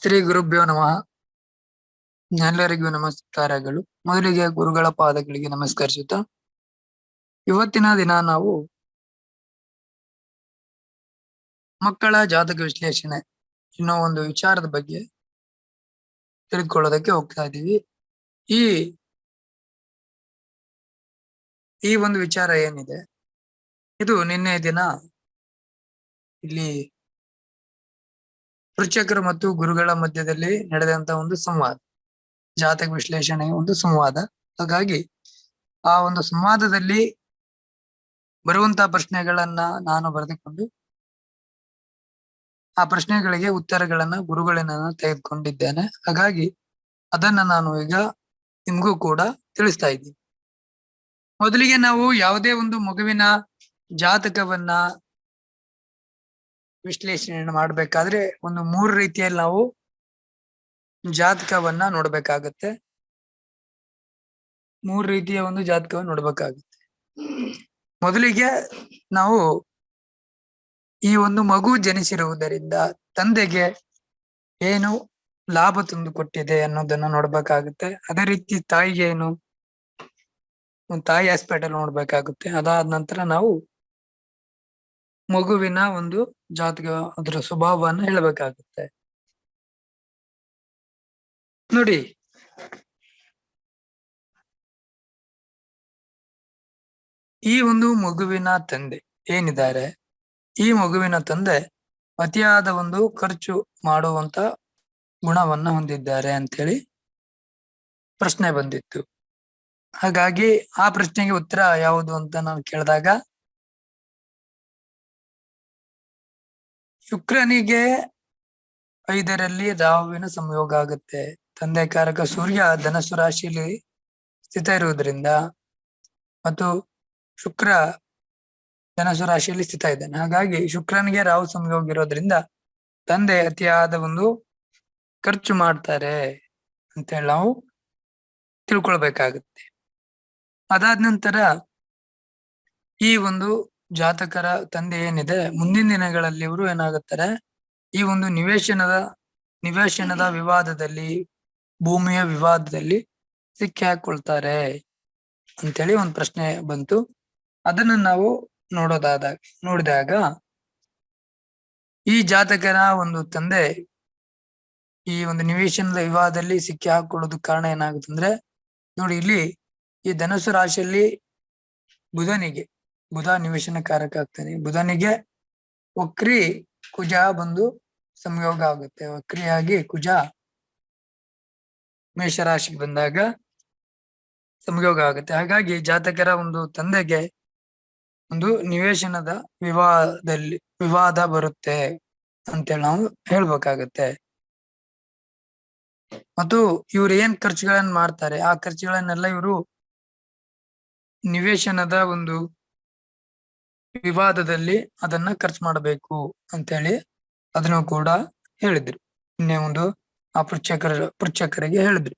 ಶ್ರೀ ಗುರುಭ್ಯೋ ನಮಃ. ಎಲ್ಲರಿಗೂ ನಮಸ್ಕಾರಗಳು. ಮೊದಲಿಗೆ ಗುರುಗಳ ಪಾದಗಳಿಗೆ ನಮಸ್ಕರಿಸುತ್ತಾ ಇವತ್ತಿನ ದಿನ ನಾವು ಮಕ್ಕಳ ಜಾತಕ ವಿಶ್ಲೇಷಣೆ ಅನ್ನೋ ಒಂದು ವಿಚಾರದ ಬಗ್ಗೆ ತಿಳಿದುಕೊಳ್ಳೋದಕ್ಕೆ ಹೋಗ್ತಾ ಇದ್ದೀವಿ. ಈ ಒಂದು ವಿಚಾರ ಏನಿದೆ, ಇದು ನಿನ್ನೆ ದಿನ ಇಲ್ಲಿ ಪೃಚ್ಛಕರು ಮತ್ತು ಗುರುಗಳ ಮಧ್ಯದಲ್ಲಿ ನಡೆದಂತ ಒಂದು ಸಂವಾದ, ಜಾತಕ ವಿಶ್ಲೇಷಣೆಯ ಒಂದು ಸಂವಾದ. ಹಾಗಾಗಿ ಆ ಒಂದು ಸಂವಾದದಲ್ಲಿ ಬರುವಂತಹ ಪ್ರಶ್ನೆಗಳನ್ನ ನಾನು ಬರೆದುಕೊಂಡು ಆ ಪ್ರಶ್ನೆಗಳಿಗೆ ಉತ್ತರಗಳನ್ನ ಗುರುಗಳಿಂದ ತೆಗೆದುಕೊಂಡಿದ್ದೇನೆ. ಹಾಗಾಗಿ ಅದನ್ನ ನಾನು ಈಗ ನಿಮ್ಗೂ ಕೂಡ ತಿಳಿಸ್ತಾ ಇದ್ದೀನಿ. ಮೊದಲಿಗೆ ನಾವು ಯಾವುದೇ ಒಂದು ಮಗುವಿನ ಜಾತಕವನ್ನ ವಿಶ್ಲೇಷಣೆ ಮಾಡ್ಬೇಕಾದ್ರೆ ಒಂದು 3 ರೀತಿಯಲ್ಲಿ ನಾವು ಜಾತಕವನ್ನ ನೋಡ್ಬೇಕಾಗತ್ತೆ. 3 ರೀತಿಯ ಒಂದು ಜಾತಕವನ್ನು ನೋಡ್ಬೇಕಾಗುತ್ತೆ. ಮೊದಲಿಗೆ ನಾವು ಈ ಒಂದು ಮಗು ಜನಿಸಿರುವುದರಿಂದ ತಂದೆಗೆ ಏನು ಲಾಭ ತಂದು ಕೊಟ್ಟಿದೆ ಅನ್ನೋದನ್ನ ನೋಡ್ಬೇಕಾಗುತ್ತೆ. ಅದೇ ರೀತಿ ತಾಯಿಗೆ ಏನು, ತಾಯಿ ಹಾಸ್ಪಿಟಲ್ ನೋಡ್ಬೇಕಾಗುತ್ತೆ. ಅದಾದ ನಂತರ ನಾವು ಮಗುವಿನ ಒಂದು ಜಾತಕ, ಅದರ ಸ್ವಭಾವವನ್ನು ಹೇಳಬೇಕಾಗುತ್ತೆ. ನೋಡಿ, ಈ ಒಂದು ಮಗುವಿನ ತಂದೆ ಏನಿದ್ದಾರೆ, ಈ ಮಗುವಿನ ತಂದೆ ಅತಿಯಾದ ಒಂದು ಖರ್ಚು ಮಾಡುವಂತ ಗುಣವನ್ನ ಹೊಂದಿದ್ದಾರೆ ಅಂತೇಳಿ ಪ್ರಶ್ನೆ ಬಂದಿತ್ತು. ಹಾಗಾಗಿ ಆ ಪ್ರಶ್ನೆಗೆ ಉತ್ತರ ಯಾವುದು ಅಂತ ನಾನು ಕೇಳಿದಾಗ, ಶುಕ್ರನಿಗೆ 5ರಲ್ಲಿ ರಾಹುವಿನ ಸಂಯೋಗ ಆಗುತ್ತೆ. ತಂದೆ ಕಾರಕ ಸೂರ್ಯ ಧನಸ್ಸು ರಾಶಿಯಲ್ಲಿ ಸ್ಥಿತ ಇರುವುದರಿಂದ ಮತ್ತು ಶುಕ್ರ ಧನಸ್ಸು ರಾಶಿಯಲ್ಲಿ ಸ್ಥಿತ ಇದ್ದಾನೆ. ಹಾಗಾಗಿ ಶುಕ್ರನಿಗೆ ರಾಹು ಸಂಯೋಗ ಇರೋದ್ರಿಂದ ತಂದೆ ಅತಿಯಾದ ಒಂದು ಖರ್ಚು ಮಾಡ್ತಾರೆ ಅಂತೇಳಿ ನಾವು ತಿಳ್ಕೊಳ್ಬೇಕಾಗುತ್ತೆ. ಅದಾದ ನಂತರ ಈ ಒಂದು ಜಾತಕರ ತಂದೆ ಏನಿದೆ, ಮುಂದಿನ ದಿನಗಳಲ್ಲಿ ಇವರು ಏನಾಗುತ್ತಾರೆ, ಈ ಒಂದು ನಿವೇಶನದ ವಿವಾದದಲ್ಲಿ, ಭೂಮಿಯ ವಿವಾದದಲ್ಲಿ ಸಿಕ್ಕಿ ಹಾಕೊಳ್ತಾರೆ ಅಂತೇಳಿ ಒಂದು ಪ್ರಶ್ನೆ ಬಂತು. ಅದನ್ನ ನಾವು ನೋಡಿದಾಗ ಈ ಜಾತಕರ ಒಂದು ತಂದೆ ಈ ಒಂದು ನಿವೇಶನದ ವಿವಾದದಲ್ಲಿ ಸಿಕ್ಕಿ ಹಾಕೊಳ್ಳೋದಕ್ಕೆ ಕಾರಣ ಏನಾಗುತ್ತೆ ಅಂದ್ರೆ, ನೋಡಿ ಇಲ್ಲಿ ಈ ಧನುಸು ರಾಶಿಯಲ್ಲಿ ಬುಧ ನಿವೇಶನ ಕಾರಕ ಆಗ್ತಾನೆ. ಬುಧನಿಗೆ ವಕ್ರಿ ಕುಜ ಬಂದು ಸಂಯೋಗ ಆಗುತ್ತೆ. ವಕ್ರಿಯಾಗಿ ಕುಜ ಮೇಷರಾಶಿಗೆ ಬಂದಾಗ ಸಂಯೋಗ ಆಗುತ್ತೆ. ಹಾಗಾಗಿ ಜಾತಕರ ಒಂದು ತಂದೆಗೆ ಒಂದು ನಿವೇಶನದ ವಿವಾದ ಬರುತ್ತೆ ಅಂತೇಳಿ ನಾವು ಹೇಳ್ಬೇಕಾಗತ್ತೆ. ಮತ್ತು ಇವ್ರು ಏನ್ ಖರ್ಚುಗಳನ್ನ ಮಾಡ್ತಾರೆ, ಆ ಖರ್ಚುಗಳನ್ನೆಲ್ಲ ಇವರು ನಿವೇಶನದ ಒಂದು ವಿವಾದದಲ್ಲಿ ಅದನ್ನ ಖರ್ಚು ಮಾಡಬೇಕು ಅಂತೇಳಿ ಅದನ್ನು ಕೂಡ ಹೇಳಿದ್ರು. ಇನ್ನೇ ಒಂದು ಆ ಪೃಚ್ಛಕರಿಗೆ ಹೇಳಿದ್ರು.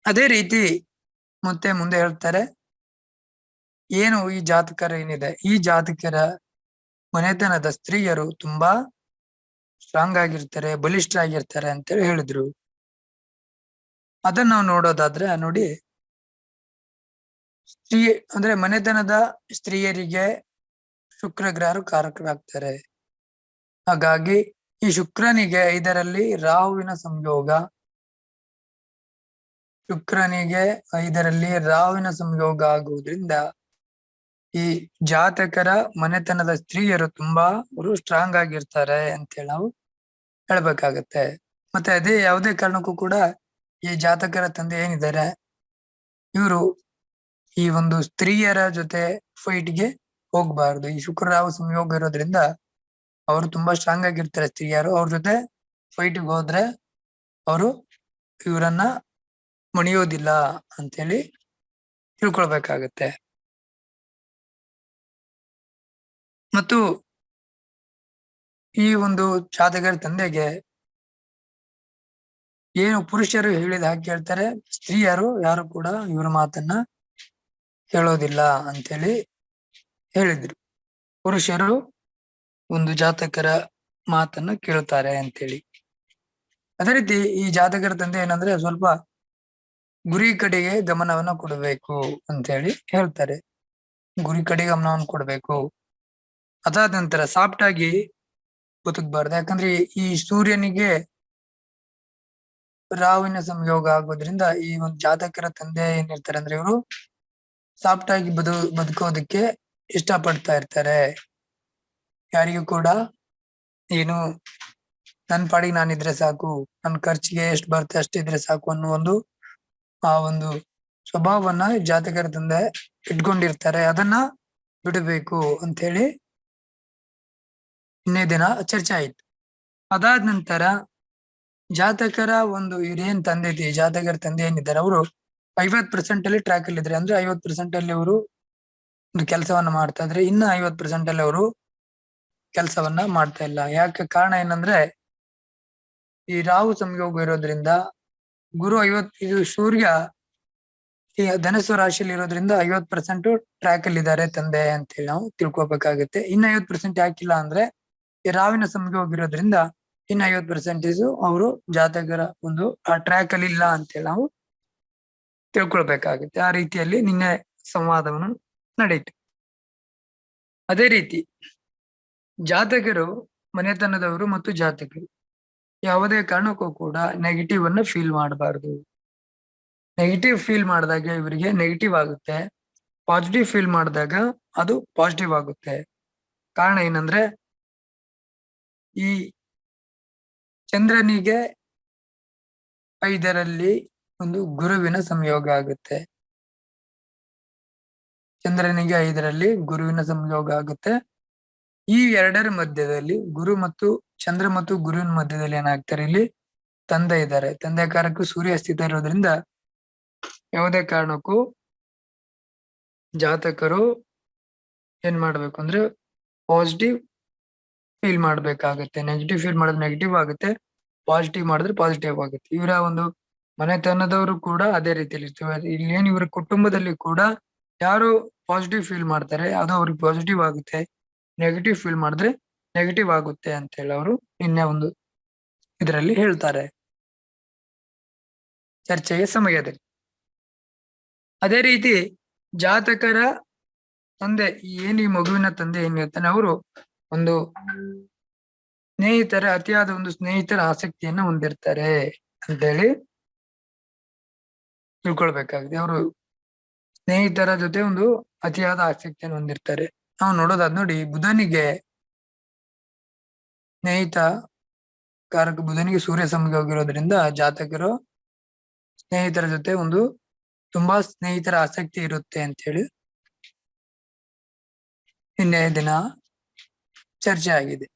ಅದೇ ರೀತಿ ಮತ್ತೆ ಮುಂದೆ ಹೇಳ್ತಾರೆ, ಏನು ಈ ಜಾತಕರ ಏನಿದೆ, ಈ ಜಾತಕರ ಮನೆತನದ ಸ್ತ್ರೀಯರು ತುಂಬಾ ಸ್ಟ್ರಾಂಗ್ ಆಗಿರ್ತಾರೆ, ಬಲಿಷ್ಠ ಆಗಿರ್ತಾರೆ ಅಂತೇಳಿ ಹೇಳಿದ್ರು. ಅದನ್ನ ನಾವು ನೋಡೋದಾದ್ರೆ, ನೋಡಿ, ಅಂದ್ರೆ ಮನೆತನದ ಸ್ತ್ರೀಯರಿಗೆ ಶುಕ್ರ ಗ್ರಹರು ಕಾರಕರಾಗ್ತಾರೆ. ಹಾಗಾಗಿ ಈ ಶುಕ್ರನಿಗೆ 5ರಲ್ಲಿ ರಾಹುವಿನ ಸಂಯೋಗ, ಆಗುವುದರಿಂದ ಈ ಜಾತಕರ ಮನೆತನದ ಸ್ತ್ರೀಯರು ತುಂಬಾ ಸ್ಟ್ರಾಂಗ್ ಆಗಿರ್ತಾರೆ ಅಂತೇಳಿ ನಾವು ಹೇಳ್ಬೇಕಾಗತ್ತೆ. ಮತ್ತೆ ಅದೇ ಯಾವುದೇ ಕಾರಣಕ್ಕೂ ಕೂಡ ಈ ಜಾತಕರ ತಂದೆ ಏನಿದ್ದಾರೆ, ಇವರು ಈ ಒಂದು ಸ್ತ್ರೀಯರ ಜೊತೆ ಫೈಟ್ಗೆ ಹೋಗ್ಬಾರ್ದು. ಈ ಶುಕ್ರ ರಾಹು ಸಂಯೋಗ ಇರೋದ್ರಿಂದ ಅವರು ತುಂಬಾ ಸ್ಟ್ರಾಂಗ್ ಆಗಿರ್ತಾರೆ ಸ್ತ್ರೀಯರು. ಅವ್ರ ಜೊತೆ ಫೈಟ್ಗೆ ಹೋದ್ರೆ ಅವರು ಇವರನ್ನ ಮಣಿಯೋದಿಲ್ಲ ಅಂತೇಳಿ ತಿಳ್ಕೊಳ್ಬೇಕಾಗತ್ತೆ. ಮತ್ತು ಈ ಒಂದು ಜಾತಕರ ತಂದೆಗೆ ಏನು ಪುರುಷರು ಹೇಳಿದ ಹಾಗೆ ಕೇಳ್ತಾರೆ, ಸ್ತ್ರೀಯರು ಯಾರು ಕೂಡ ಇವರ ಮಾತನ್ನ ಕೇಳೋದಿಲ್ಲ ಅಂತೇಳಿ ಹೇಳಿದ್ರು. ಪುರುಷರು ಒಂದು ಜಾತಕರ ಮಾತನ್ನ ಕೇಳ್ತಾರೆ ಅಂತೇಳಿ. ಅದೇ ರೀತಿ ಈ ಜಾತಕರ ತಂದೆ ಏನಂದ್ರೆ ಸ್ವಲ್ಪ ಗುರಿ ಕಡೆಗೆ ಗಮನವನ್ನ ಕೊಡಬೇಕು ಅಂತ ಹೇಳಿ ಹೇಳ್ತಾರೆ. ಗುರಿ ಕಡೆ ಗಮನವನ್ನು ಕೊಡಬೇಕು. ಅದಾದ ನಂತರ ಸಾಫ್ಟ್ ಆಗಿ ಬದುಕಬಾರ್ದು. ಯಾಕಂದ್ರೆ ಈ ಸೂರ್ಯನಿಗೆ ರಾಹುವಿನ ಸಂಯೋಗ ಆಗೋದ್ರಿಂದ ಈ ಒಂದು ಜಾತಕರ ತಂದೆ ಏನಿರ್ತಾರೆ ಅಂದ್ರೆ ಇವರು ಸಾಫ್ಟ್ ಆಗಿ ಬದುಕೋದಕ್ಕೆ ಇಷ್ಟ ಪಡ್ತಾ ಇರ್ತಾರೆ. ಯಾರಿಗೂ ಕೂಡ ಏನು ನನ್ ಪಾಡಿಗೆ ನಾನಿದ್ರೆ ಸಾಕು, ನನ್ ಖರ್ಚಿಗೆ ಎಷ್ಟು ಬರುತ್ತೆ ಅಷ್ಟಿದ್ರೆ ಸಾಕು ಅನ್ನೋ ಆ ಒಂದು ಸ್ವಭಾವವನ್ನ ಜಾತಕರ ತಂದೆ ಇಟ್ಕೊಂಡಿರ್ತಾರೆ. ಅದನ್ನ ಬಿಡಬೇಕು ಅಂತ ಹೇಳಿ ಇನ್ನೇ ದಿನ ಚರ್ಚೆ ಆಯ್ತು. ಅದಾದ ನಂತರ ಜಾತಕರ ಒಂದು ಇವ್ರೇನ್ ತಂದೆ ಐತಿ, ಜಾತಕರ ತಂದೆ ಏನಿದ್ದಾರೆ ಅವರು 50% ಅಲ್ಲಿ ಟ್ರ್ಯಾಕ್ ಅಲ್ಲಿ ಇದ್ರೆ, ಅಂದ್ರೆ 50% ಅಲ್ಲಿ ಅವರು ಒಂದು ಕೆಲಸವನ್ನ ಮಾಡ್ತಾ ಇದ್ರೆ, ಇನ್ನು 50% ಅಲ್ಲಿ ಅವರು ಕೆಲಸವನ್ನ ಮಾಡ್ತಾ ಇಲ್ಲ. ಯಾಕೆ ಕಾರಣ ಏನಂದ್ರೆ ಈ ರಾಹು ಸಂಯೋಗ ಇರೋದ್ರಿಂದ ಗುರು ಇದು ಸೂರ್ಯ ಈ ಧನಸ್ಸು ರಾಶಿಯಲ್ಲಿ ಇರೋದ್ರಿಂದ 50% ಟ್ರ್ಯಾಕ್ ಅಲ್ಲಿ ಇದ್ದಾರೆ ತಂದೆ ಅಂತ ಹೇಳಿ ನಾವು ತಿಳ್ಕೊಬೇಕಾಗುತ್ತೆ. ಇನ್ನು 50% ಯಾಕಿಲ್ಲ ಅಂದ್ರೆ ಈ ರಾವಿನ ಸಂಯೋಗ ಇರೋದ್ರಿಂದ ಇನ್ನು 50% ಅವರು ಜಾತಕರ ಒಂದು ಆ ಟ್ರ್ಯಾಕ್ ಅಲ್ಲಿ ಇಲ್ಲ ಅಂತ ಹೇಳಿ ನಾವು ತಿಳ್ಕೊಳ್ಬೇಕಾಗುತ್ತೆ. ಆ ರೀತಿಯಲ್ಲಿ ನಿನ್ನೆ ಸಂವಾದವನ್ನು ನಡೆಯಿತು. ಅದೇ ರೀತಿ ಜಾತಕರು, ಮನೆತನದವರು ಮತ್ತು ಜಾತಕರು ಯಾವುದೇ ಕಾರಣಕ್ಕೂ ಕೂಡ ನೆಗೆಟಿವ್ ಅನ್ನ ಫೀಲ್ ಮಾಡಬಾರ್ದು. ನೆಗೆಟಿವ್ ಫೀಲ್ ಮಾಡಿದಾಗ ಇವರಿಗೆ ನೆಗೆಟಿವ್ ಆಗುತ್ತೆ, ಪಾಸಿಟಿವ್ ಫೀಲ್ ಮಾಡಿದಾಗ ಅದು ಪಾಸಿಟಿವ್ ಆಗುತ್ತೆ. ಕಾರಣ ಏನಂದ್ರೆ ಈ ಚಂದ್ರನಿಗೆ 5ರಲ್ಲಿ ಒಂದು ಗುರುವಿನ ಸಂಯೋಗ ಆಗುತ್ತೆ. ಚಂದ್ರನಿಗೆ 5ರಲ್ಲಿ ಗುರುವಿನ ಸಂಯೋಗ ಆಗುತ್ತೆ. ಈ ಎರಡರ ಮಧ್ಯದಲ್ಲಿ ಚಂದ್ರ ಮತ್ತು ಗುರುವಿನ ಮಧ್ಯದಲ್ಲಿ ಏನಾಗ್ತಾರೆ, ಇಲ್ಲಿ ತಂದೆ ಇದ್ದಾರೆ. ತಂದೆ ಕಾರಕ್ಕೂ ಸೂರ್ಯ ಸ್ಥಿತ ಇರೋದ್ರಿಂದ ಯಾವುದೇ ಕಾರಣಕ್ಕೂ ಜಾತಕರು ಏನ್ ಮಾಡ್ಬೇಕು ಅಂದ್ರೆ ಪಾಸಿಟಿವ್ ಫೀಲ್ ಮಾಡ್ಬೇಕಾಗತ್ತೆ. ನೆಗೆಟಿವ್ ಫೀಲ್ ಮಾಡಿದ್ರೆ ನೆಗೆಟಿವ್ ಆಗುತ್ತೆ, ಪಾಸಿಟಿವ್ ಮಾಡಿದ್ರೆ ಪಾಸಿಟಿವ್ ಆಗುತ್ತೆ. ಇವರ ಒಂದು ಮನೆತನದವರು ಕೂಡ ಅದೇ ರೀತಿಯಲ್ಲಿ ಇರ್ತವೆ. ಇಲ್ಲಿ ಏನ್ ಇವರ ಕುಟುಂಬದಲ್ಲಿ ಕೂಡ ಯಾರು ಪಾಸಿಟಿವ್ ಫೀಲ್ ಮಾಡ್ತಾರೆ ಅದು ಅವ್ರಿಗೆ ಪಾಸಿಟಿವ್ ಆಗುತ್ತೆ, ನೆಗೆಟಿವ್ ಫೀಲ್ ಮಾಡಿದ್ರೆ ನೆಗೆಟಿವ್ ಆಗುತ್ತೆ ಅಂತ ಹೇಳಿ ಅವರು ನಿನ್ನೆ ಒಂದು ಇದರಲ್ಲಿ ಹೇಳ್ತಾರೆ ಚರ್ಚೆಯ ಸಮಯದಲ್ಲಿ. ಅದೇ ರೀತಿ ಜಾತಕರ ತಂದೆ ಏನ್ ಈ ಮಗುವಿನ ತಂದೆ ಏನ್ ಹೇಳ್ತಾನೆ, ಅವರು ಒಂದು ಅತಿಯಾದ ಒಂದು ಸ್ನೇಹಿತರ ಆಸಕ್ತಿಯನ್ನ ಹೊಂದಿರ್ತಾರೆ ಅಂತ ಹೇಳಿ ತಿಳ್ಕೊಳ್ಬೇಕಾಗಿದೆ. ಅವರು ಸ್ನೇಹಿತರ ಜೊತೆ ಒಂದು ಅತಿಯಾದ ಆಸಕ್ತಿಯನ್ನು ಹೊಂದಿರ್ತಾರೆ. ನಾವು ನೋಡೋದಾದ್ ನೋಡಿ, ಬುಧನಿಗೆ ಬುಧನಿಗೆ ಸೂರ್ಯ ಸಂಯೋಗ ಇರೋದ್ರಿಂದ ಜಾತಕರು ಸ್ನೇಹಿತರ ಜೊತೆ ಒಂದು ತುಂಬಾ ಸ್ನೇಹಿತರ ಆಸಕ್ತಿ ಇರುತ್ತೆ ಅಂತ ಹೇಳಿ ನಿನ್ನೆ ದಿನ ಚರ್ಚೆ ಆಗಿದೆ.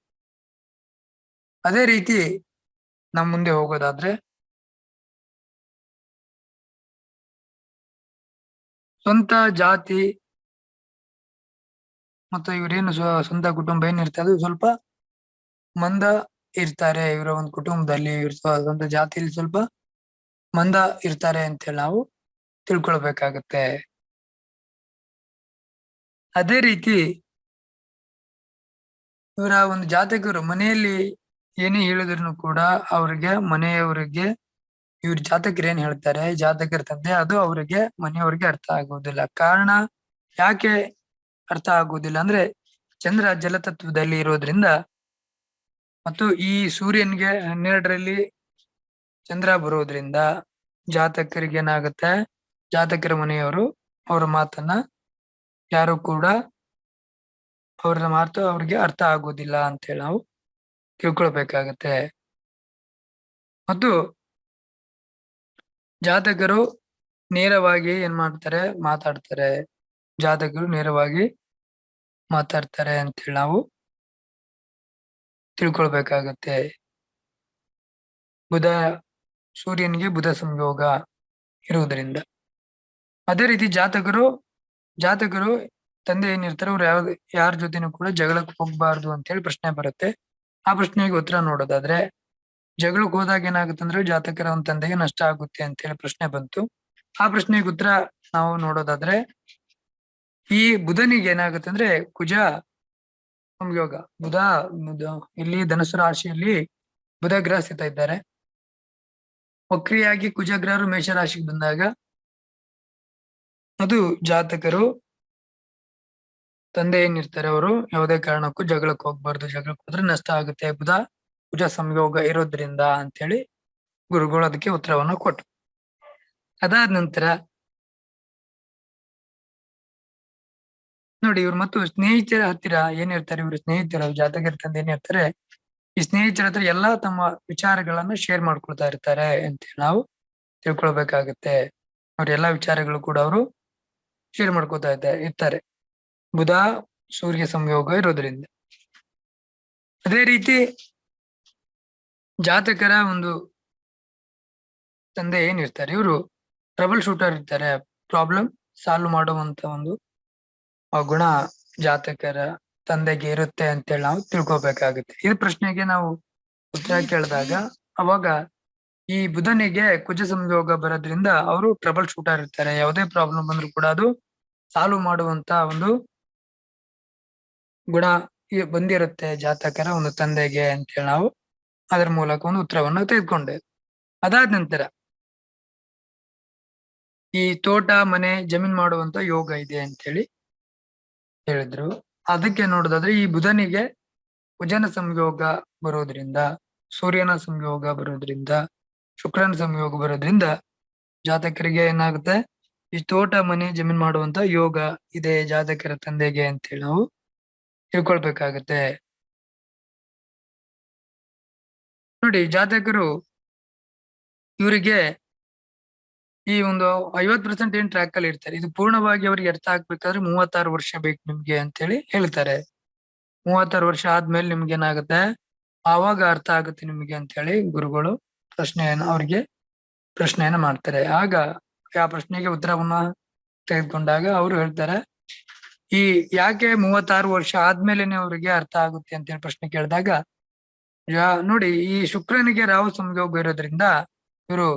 ಅದೇ ರೀತಿ ನಮ್ಮ ಮುಂದೆ ಹೋಗೋದಾದ್ರೆ ಸ್ವಂತ ಜಾತಿ ಮತ್ತು ಇವರೇನು ಸ್ವಂತ ಕುಟುಂಬ ಏನಿರ್ತದೆ ಅದು ಸ್ವಲ್ಪ ಮಂದ ಇರ್ತಾರೆ. ಇವರ ಒಂದು ಕುಟುಂಬದಲ್ಲಿ ಸ್ವಂತ ಜಾತಿಯಲ್ಲಿ ಸ್ವಲ್ಪ ಮಂದ ಇರ್ತಾರೆ ಅಂತ ಹೇಳಿ ನಾವು ತಿಳ್ಕೊಳ್ಬೇಕಾಗತ್ತೆ. ಅದೇ ರೀತಿ ಇವರ ಒಂದು ಜಾತಕರು ಮನೆಯಲ್ಲಿ ಏನೇ ಹೇಳಿದ್ರು ಕೂಡ ಮನೆಯವರಿಗೆ ಇವ್ರ ಜಾತಕರು ಏನ್ ಹೇಳ್ತಾರೆ, ಜಾತಕರ ತಂದೆ ಅದು ಮನೆಯವರಿಗೆ ಅರ್ಥ ಆಗುವುದಿಲ್ಲ. ಕಾರಣ ಯಾಕೆ ಅರ್ಥ ಆಗುವುದಿಲ್ಲ ಅಂದ್ರೆ ಚಂದ್ರ ಜಲತತ್ವದಲ್ಲಿ ಇರೋದ್ರಿಂದ ಮತ್ತು ಈ ಸೂರ್ಯನ್ಗೆ 12ರಲ್ಲಿ ಚಂದ್ರ ಬರೋದ್ರಿಂದ ಜಾತಕರಿಗೆ ಏನಾಗುತ್ತೆ, ಜಾತಕರ ಮನೆಯವರು ಅವರ ಮಾತನ್ನ ಯಾರು ಕೂಡ ಅವ್ರ ಮಾತು ಅವ್ರಿಗೆ ಅರ್ಥ ಆಗೋದಿಲ್ಲ ಅಂತ ಹೇಳಿ ನಾವು ತಿಳ್ಕೊಳ್ಬೇಕಾಗತ್ತೆ. ಮತ್ತು ಜಾತಕರು ನೇರವಾಗಿ ಮಾತಾಡ್ತಾರೆ. ಜಾತಕರು ನೇರವಾಗಿ ಮಾತಾಡ್ತಾರೆ ಅಂತ ಹೇಳಿ ನಾವು ತಿಳ್ಕೊಳ್ಬೇಕಾಗತ್ತೆ. ಸೂರ್ಯನಿಗೆ ಬುಧ ಸಂಯೋಗ ಇರುವುದರಿಂದ. ಅದೇ ರೀತಿ ಜಾತಕರು ತಂದೆ ಏನಿರ್ತಾರೆ ಅವ್ರು ಯಾರ ಜೊತೆನೂ ಕೂಡ ಜಗಳಕ್ಕೆ ಹೋಗ್ಬಾರ್ದು ಅಂತ ಹೇಳಿ ಪ್ರಶ್ನೆ ಬರುತ್ತೆ. ಆ ಪ್ರಶ್ನೆಗೆ ಉತ್ತರ ನೋಡೋದಾದ್ರೆ, ಜಗಳಕ್ಕೆ ಹೋದಾಗ ಏನಾಗುತ್ತೆ ಅಂದ್ರೆ ಜಾತಕರ ಒಂದು ತಂದೆಗೆ ನಷ್ಟ ಆಗುತ್ತೆ ಅಂತ ಹೇಳಿ ಪ್ರಶ್ನೆ ಬಂತು. ಆ ಪ್ರಶ್ನೆಗೆ ಉತ್ತರ ನಾವು ನೋಡೋದಾದ್ರೆ, ಈ ಬುಧನಿಗೆ ಏನಾಗುತ್ತೆ ಅಂದ್ರೆ ಕುಜ ಸಂಯೋಗ ಬುಧ ಇಲ್ಲಿ ಧನುಸು ರಾಶಿಯಲ್ಲಿ ಬುಧ ಗ್ರಹ ಸ್ಥಿತ ಇದ್ದಾರೆ. ವಕ್ರಿಯಾಗಿ ಕುಜಗ್ರಹರು ಮೇಷರಾಶಿಗೆ ಬಂದಾಗ ಅದು ಜಾತಕರು ತಂದೆ ಏನಿರ್ತಾರೆ ಅವರು ಯಾವುದೇ ಕಾರಣಕ್ಕೂ ಜಗಳಕ್ಕೆ ಹೋಗ್ಬಾರ್ದು, ಜಗಳಕ್ಕೆ ಹೋದ್ರೆ ನಷ್ಟ ಆಗುತ್ತೆ, ಬುಧ ಕುಜ ಸಂಯೋಗ ಇರೋದ್ರಿಂದ ಅಂತೇಳಿ ಗುರುಗಳು ಅದಕ್ಕೆ ಉತ್ತರವನ್ನು ಕೊಟ್ಟರು. ಅದಾದ ನಂತರ ನೋಡಿ, ಇವ್ರು ಮತ್ತು ಸ್ನೇಹಿತರ ಹತ್ತಿರ ಏನಿರ್ತಾರೆ, ಇವ್ರು ಸ್ನೇಹಿತರ ಜಾತಕರ ತಂದೆ ಏನಿರ್ತಾರೆ, ಈ ಸ್ನೇಹಿತರ ಹತ್ರ ಎಲ್ಲಾ ತಮ್ಮ ವಿಚಾರಗಳನ್ನ ಶೇರ್ ಮಾಡ್ಕೊಳ್ತಾ ಇರ್ತಾರೆ ಅಂತ ನಾವು ತಿಳ್ಕೊಳ್ಬೇಕಾಗತ್ತೆ. ಅವ್ರ ಎಲ್ಲಾ ವಿಚಾರಗಳು ಕೂಡ ಅವರು ಶೇರ್ ಮಾಡ್ಕೊತಾ ಇರ್ತಾರೆ ಬುಧ ಸೂರ್ಯ ಸಂಯೋಗ ಇರೋದ್ರಿಂದ. ಅದೇ ರೀತಿ ಜಾತಕರ ಒಂದು ತಂದೆ ಏನಿರ್ತಾರೆ, ಇವರು ಟ್ರಬಲ್ ಶೂಟರ್ ಇರ್ತಾರೆ. ಪ್ರಾಬ್ಲಮ್ ಸಾಲ್ವ್ ಮಾಡುವಂತ ಒಂದು ಗುಣ ಜಾತಕರ ತಂದೆಗೆ ಇರುತ್ತೆ ಅಂತೇಳಿ ನಾವು ತಿಳ್ಕೊಬೇಕಾಗುತ್ತೆ. ಈ ಪ್ರಶ್ನೆಗೆ ನಾವು ಉತ್ತರ ಕೇಳಿದಾಗ ಅವಾಗ ಈ ಬುಧನಿಗೆ ಕುಜ ಸಂಯೋಗ ಬರೋದ್ರಿಂದ ಅವರು ಟ್ರಬಲ್ ಶೂಟರ್ ಇರ್ತಾರೆ. ಯಾವುದೇ ಪ್ರಾಬ್ಲಮ್ ಬಂದ್ರು ಕೂಡ ಅದು ಸಾಲ್ವ್ ಮಾಡುವಂತ ಒಂದು ಗುಣ ಬಂದಿರುತ್ತೆ ಜಾತಕರ ಒಂದು ತಂದೆಗೆ ಅಂತೇಳಿ ನಾವು ಅದರ ಮೂಲಕ ಒಂದು ಉತ್ತರವನ್ನು ತೆಗೆದುಕೊಂಡೆ. ಅದಾದ ನಂತರ ಈ ತೋಟ ಮನೆ ಜಮೀನ್ ಮಾಡುವಂತ ಯೋಗ ಇದೆ ಅಂತೇಳಿ ಹೇಳಿದ್ರು. ಅದಕ್ಕೆ ನೋಡೋದಾದ್ರೆ ಈ ಬುಧನಿಗೆ ಕುಜನ ಸಂಯೋಗ ಬರೋದ್ರಿಂದ, ಸೂರ್ಯನ ಸಂಯೋಗ ಬರೋದ್ರಿಂದ, ಶುಕ್ರನ ಸಂಯೋಗ ಬರೋದ್ರಿಂದ ಜಾತಕರಿಗೆ ಏನಾಗುತ್ತೆ, ಈ ತೋಟ ಮನೆ ಜಮೀನ್ ಮಾಡುವಂತ ಯೋಗ ಇದೆ ಜಾತಕರ ತಂದೆಗೆ ಅಂತೇಳಿ ನಾವು ತಿಳ್ಕೊಳ್ಬೇಕಾಗತ್ತೆ. ನೋಡಿ, ಜಾತಕರು ಇವರಿಗೆ ಈ ಒಂದು 50% ಏನ್ ಟ್ರ್ಯಾಕ್ ಅಲ್ಲಿ ಇರ್ತಾರೆ, ಇದು ಪೂರ್ಣವಾಗಿ ಅವ್ರಿಗೆ ಅರ್ಥ ಆಗ್ಬೇಕಾದ್ರೆ 36 ವರ್ಷ ಬೇಕು ನಿಮ್ಗೆ ಅಂತೇಳಿ ಹೇಳ್ತಾರೆ. 36 ವರ್ಷ ಆದ್ಮೇಲೆ ನಿಮ್ಗೆ ಏನಾಗುತ್ತೆ, ಆವಾಗ ಅರ್ಥ ಆಗುತ್ತೆ ನಿಮ್ಗೆ ಅಂತ ಹೇಳಿ ಗುರುಗಳು ಅವ್ರಿಗೆ ಪ್ರಶ್ನೆಯನ್ನ ಮಾಡ್ತಾರೆ. ಆಗ ಆ ಪ್ರಶ್ನೆಗೆ ಉತ್ತರವನ್ನ ತೆಗೆದುಕೊಂಡಾಗ ಅವರು ಹೇಳ್ತಾರೆ, ಈ ಯಾಕೆ 36 ವರ್ಷ ಆದ್ಮೇಲೆನೆ ಅವ್ರಿಗೆ ಅರ್ಥ ಆಗುತ್ತೆ ಅಂತ ಹೇಳಿ ಪ್ರಶ್ನೆ ಕೇಳಿದಾಗ, ನೋಡಿ, ಈ ಶುಕ್ರನಿಗೆ ರಾಹು ಸಂಯೋಗ ಇರೋದ್ರಿಂದ ಇವರು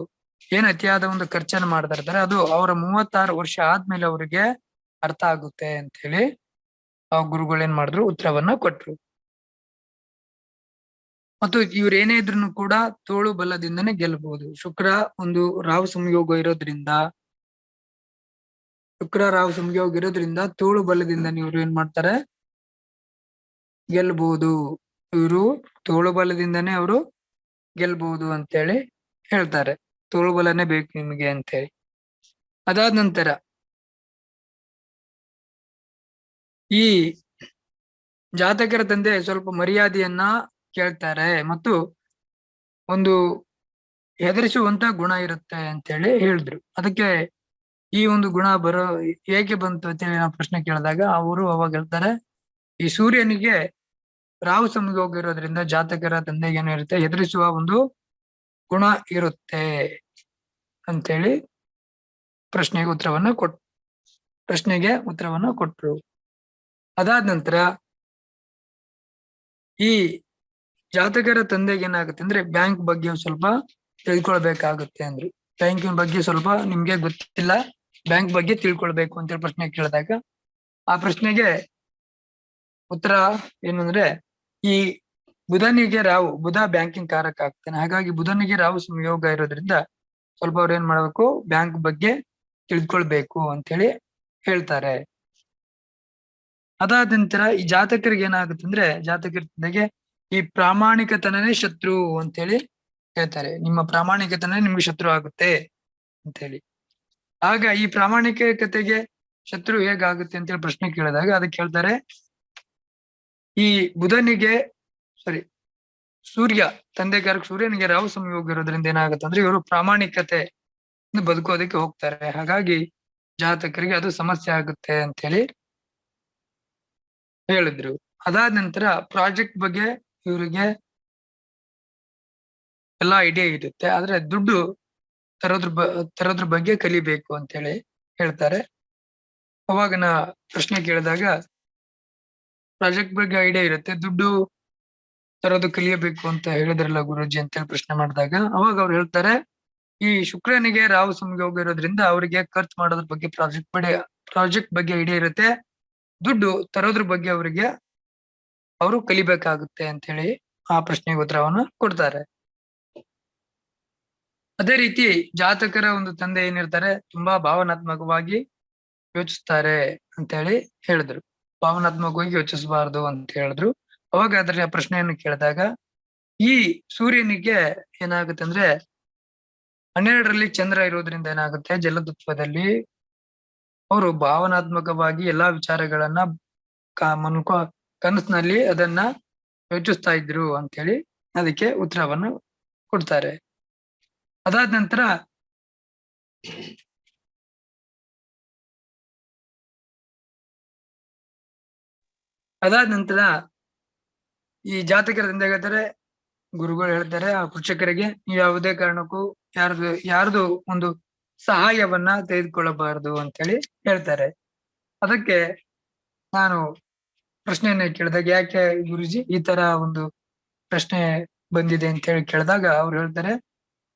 ಏನ್ ಅತಿಯಾದ ಒಂದು ಖರ್ಚನ್ನು ಮಾಡ್ತಾ ಇರ್ತಾರೆ, ಅದು ಅವರ 36 ವರ್ಷ ಆದ್ಮೇಲೆ ಅವ್ರಿಗೆ ಅರ್ಥ ಆಗುತ್ತೆ ಅಂತ ಹೇಳಿ ಆ ಗುರುಗಳು ಏನ್ ಮಾಡಿದ್ರು, ಉತ್ತರವನ್ನ ಕೊಟ್ರು. ಮತ್ತು ಇವ್ರು ಏನೇ ಇದ್ರು ಕೂಡ ತೋಳು ಬಲದಿಂದನೇ ಗೆಲ್ಲಬಹುದು. ಶುಕ್ರ ಒಂದು ರಾಹು ಸಂಯೋಗ ಇರೋದ್ರಿಂದ, ತೋಳು ಬಲದಿಂದ ಇವ್ರು ಏನ್ ಮಾಡ್ತಾರೆ, ಗೆಲ್ಬಹುದು. ಇವರು ತೋಳು ಬಲದಿಂದನೇ ಅವರು ಗೆಲ್ಬಹುದು ಅಂತೇಳಿ ಹೇಳ್ತಾರೆ. ತೋಳು ಬಲನೇ ಬೇಕು ನಿಮಗೆ ಅಂತೇಳಿ. ಅದಾದ ನಂತರ ಈ ಜಾತಕರ ತಂದೆ ಸ್ವಲ್ಪ ಮರ್ಯಾದೆಯನ್ನ ಕೇಳ್ತಾರೆ ಮತ್ತು ಒಂದು ಹೆದರಿಸುವಂತ ಗುಣ ಇರುತ್ತೆ ಅಂತೇಳಿ ಹೇಳಿದ್ರು. ಅದಕ್ಕೆ ಈ ಒಂದು ಗುಣ ಹೇಗೆ ಬಂತು ಅಂತೇಳಿ ನಾವು ಪ್ರಶ್ನೆ ಕೇಳಿದಾಗ ಅವರು ಅವಾಗ ಹೇಳ್ತಾರೆ, ಈ ಸೂರ್ಯನಿಗೆ ರಾಹು ಸಂಯೋಗ ಇರೋದ್ರಿಂದ ಜಾತಕರ ತಂದೆಗೆ ಏನಿರುತ್ತೆ, ಹೆದರಿಸುವ ಒಂದು ಗುಣ ಇರುತ್ತೆ ಅಂತೇಳಿ ಪ್ರಶ್ನೆಗೆ ಉತ್ತರವನ್ನ ಕೊಟ್ರು. ಅದಾದ ನಂತರ ಈ ಜಾತಕರ ತಂದೆಗೆ ಏನಾಗುತ್ತೆ ಅಂದ್ರೆ ಬ್ಯಾಂಕ್ ಬಗ್ಗೆ ಸ್ವಲ್ಪ ತಿಳ್ಕೊಳ್ಬೇಕಾಗುತ್ತೆ ಅಂದ್ರು. ಬ್ಯಾಂಕಿನ ಬಗ್ಗೆ ಸ್ವಲ್ಪ ನಿಮ್ಗೆ ಗೊತ್ತಿಲ್ಲ, ಬ್ಯಾಂಕ್ ಬಗ್ಗೆ ತಿಳ್ಕೊಳ್ಬೇಕು ಅಂತೇಳಿ ಪ್ರಶ್ನೆ ಕೇಳಿದಾಗ ಆ ಪ್ರಶ್ನೆಗೆ ಉತ್ತರ ಏನಂದ್ರೆ, ಈ ಬುಧ ಬ್ಯಾಂಕಿಂಗ್ ಕಾರಕ ಆಗ್ತಾನೆ. ಹಾಗಾಗಿ ಬುಧನಿಗೆ ರಾಹು ಸಂಯೋಗ ಇರೋದ್ರಿಂದ ಸ್ವಲ್ಪ ಅವ್ರು ಏನ್ ಮಾಡ್ಬೇಕು, ಬ್ಯಾಂಕ್ ಬಗ್ಗೆ ತಿಳ್ಕೊಳ್ಬೇಕು ಅಂತೇಳಿ ಹೇಳ್ತಾರೆ. ಅದಾದ ನಂತರ ಈ ಜಾತಕರಿಗೆ ಏನಾಗುತ್ತೆ ಅಂದ್ರೆ, ಜಾತಕರ ತಂದೆಗೆ ಈ ಪ್ರಾಮಾಣಿಕತನನೇ ಶತ್ರು ಅಂತೇಳಿ ಹೇಳ್ತಾರೆ. ನಿಮ್ಮ ಪ್ರಾಮಾಣಿಕತನೇ ನಿಮ್ಗೆ ಶತ್ರು ಆಗುತ್ತೆ ಅಂತೇಳಿ. ಆಗ ಈ ಪ್ರಾಮಾಣಿಕತೆಗೆ ಶತ್ರು ಹೇಗಾಗುತ್ತೆ ಅಂತೇಳಿ ಪ್ರಶ್ನೆ ಕೇಳಿದಾಗ ಅದಕ್ಕೆ ಹೇಳ್ತಾರೆ, ಈ ಸೂರ್ಯನಿಗೆ ರಾಹು ಸಂಯೋಗ ಇರೋದ್ರಿಂದ ಏನಾಗುತ್ತೆ ಅಂದ್ರೆ ಇವರು ಪ್ರಾಮಾಣಿಕತೆ ಬದುಕೋದಕ್ಕೆ ಹೋಗ್ತಾರೆ. ಹಾಗಾಗಿ ಜಾತಕರಿಗೆ ಅದು ಸಮಸ್ಯೆ ಆಗುತ್ತೆ ಅಂತ ಹೇಳಿ ಹೇಳಿದ್ರು. ಅದಾದ ನಂತರ ಪ್ರಾಜೆಕ್ಟ್ ಬಗ್ಗೆ ಇವರಿಗೆ ಎಲ್ಲಾ ಐಡಿಯಾ ಇರುತ್ತೆ, ಆದ್ರೆ ದುಡ್ಡು ತರೋದ್ರ ಬಗ್ಗೆ ಕಲಿಬೇಕು ಅಂತ ಹೇಳಿ ಹೇಳ್ತಾರೆ. ಅವಾಗ ಪ್ರಶ್ನೆ ಕೇಳಿದಾಗ ಪ್ರಾಜೆಕ್ಟ್ ಬಗ್ಗೆ ಐಡಿಯಾ ಇರುತ್ತೆ, ದುಡ್ಡು ತರೋದು ಕಲಿಯಬೇಕು ಅಂತ ಹೇಳಿದ್ರಲ್ಲ ಗುರುಜಿ ಅಂತ ಹೇಳಿ ಪ್ರಶ್ನೆ ಮಾಡಿದಾಗ ಅವಾಗ ಅವ್ರು ಹೇಳ್ತಾರೆ, ಈ ಶುಕ್ರನಿಗೆ ರಾಹು ಸಂಯೋಗ ಇರೋದ್ರಿಂದ ಅವರಿಗೆ ಖರ್ಚು ಮಾಡೋದ್ರ ಬಗ್ಗೆ ಪ್ರಾಜೆಕ್ಟ್ ಬಗ್ಗೆ ಐಡಿಯಾ ಇರುತ್ತೆ, ದುಡ್ಡು ತರೋದ್ರ ಬಗ್ಗೆ ಅವರಿಗೆ ಅವರು ಕಲಿಬೇಕಾಗುತ್ತೆ ಅಂತ ಹೇಳಿ ಆ ಪ್ರಶ್ನೆಗೆ ಉತ್ತರವನ್ನ ಕೊಡ್ತಾರೆ. ಅದೇ ರೀತಿ ಜಾತಕರ ಒಂದು ತಂದೆ ಏನಿರ್ತಾರೆ ತುಂಬಾ ಭಾವನಾತ್ಮಕವಾಗಿ ಯೋಚಿಸ್ತಾರೆ ಅಂತ ಹೇಳಿ ಹೇಳಿದ್ರು. ಭಾವನಾತ್ಮಕವಾಗಿ ಯೋಚಿಸಬಾರದು ಅಂತ ಹೇಳಿದ್ರು. ಅವಾಗ ಅದರ ಪ್ರಶ್ನೆಯನ್ನು ಕೇಳಿದಾಗ ಈ ಸೂರ್ಯನಿಗೆ ಏನಾಗುತ್ತೆ ಅಂದ್ರೆ 12ರಲ್ಲಿ ಚಂದ್ರ ಇರೋದ್ರಿಂದ ಏನಾಗುತ್ತೆ ಜಲತತ್ವದಲ್ಲಿ ಅವರು ಭಾವನಾತ್ಮಕವಾಗಿ ಎಲ್ಲಾ ವಿಚಾರಗಳನ್ನ ಕನಸಿನಲ್ಲಿ ಅದನ್ನ ಯೋಚಿಸ್ತಾ ಇದ್ರು ಅಂತ ಹೇಳಿ ಅದಕ್ಕೆ ಉತ್ತರವನ್ನು ಕೊಡ್ತಾರೆ. ಅದಾದ ನಂತರ ಈ ಜಾತಕರ ತಂದೆ ಹೇಳ್ತಾರೆ, ಗುರುಗಳು ಹೇಳ್ತಾರೆ ಆ ಪುಸ್ತಕರಿಗೆ ನೀವು ಯಾವುದೇ ಕಾರಣಕ್ಕೂ ಯಾರ್ದು ಒಂದು ಸಹಾಯವನ್ನ ತೆಗೆದುಕೊಳ್ಳಬಾರದು ಅಂತ ಹೇಳಿ ಹೇಳ್ತಾರೆ. ಅದಕ್ಕೆ ನಾನು ಪ್ರಶ್ನೆಯನ್ನ ಕೇಳಿದಾಗ ಯಾಕೆ ಗುರುಜಿ ಈ ತರ ಒಂದು ಪ್ರಶ್ನೆ ಬಂದಿದೆ ಅಂತ ಹೇಳಿ ಕೇಳಿದಾಗ ಅವ್ರು ಹೇಳ್ತಾರೆ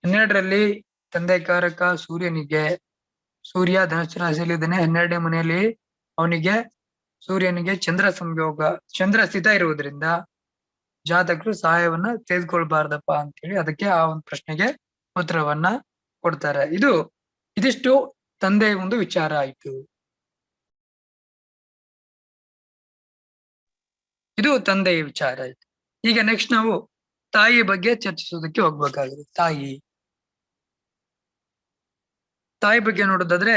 12ರಲ್ಲಿ ತಂದೆ ಕಾರಕ ಸೂರ್ಯನಿಗೆ, ಸೂರ್ಯ ಧನುಸ್ಸು ರಾಶಿಯಲ್ಲಿ ಇದ್ದಾನೆ. 12ನೇ ಮನೆಯಲ್ಲಿ ಅವನಿಗೆ ಸೂರ್ಯನಿಗೆ ಚಂದ್ರ ಸಂಯೋಗ, ಚಂದ್ರ ಸ್ಥಿತ ಇರುವುದರಿಂದ ಜಾತಕರು ಸಹಾಯವನ್ನ ತೆಗೆದುಕೊಳ್ಬಾರ್ದಪ್ಪ ಅಂತ ಹೇಳಿ ಅದಕ್ಕೆ ಆ ಒಂದು ಪ್ರಶ್ನೆಗೆ ಉತ್ತರವನ್ನ ಕೊಡ್ತಾರೆ. ಇದಿಷ್ಟು ತಂದೆಯ ಒಂದು ವಿಚಾರ ಆಯ್ತು. ಇದು ತಂದೆಯ ವಿಚಾರ ಆಯ್ತು. ಈಗ ನೆಕ್ಸ್ಟ್ ನಾವು ತಾಯಿ ಬಗ್ಗೆ ಚರ್ಚಿಸೋದಕ್ಕೆ ಹೋಗ್ಬೇಕಾಗಿದೆ. ತಾಯಿ ಬಗ್ಗೆ ನೋಡೋದಾದ್ರೆ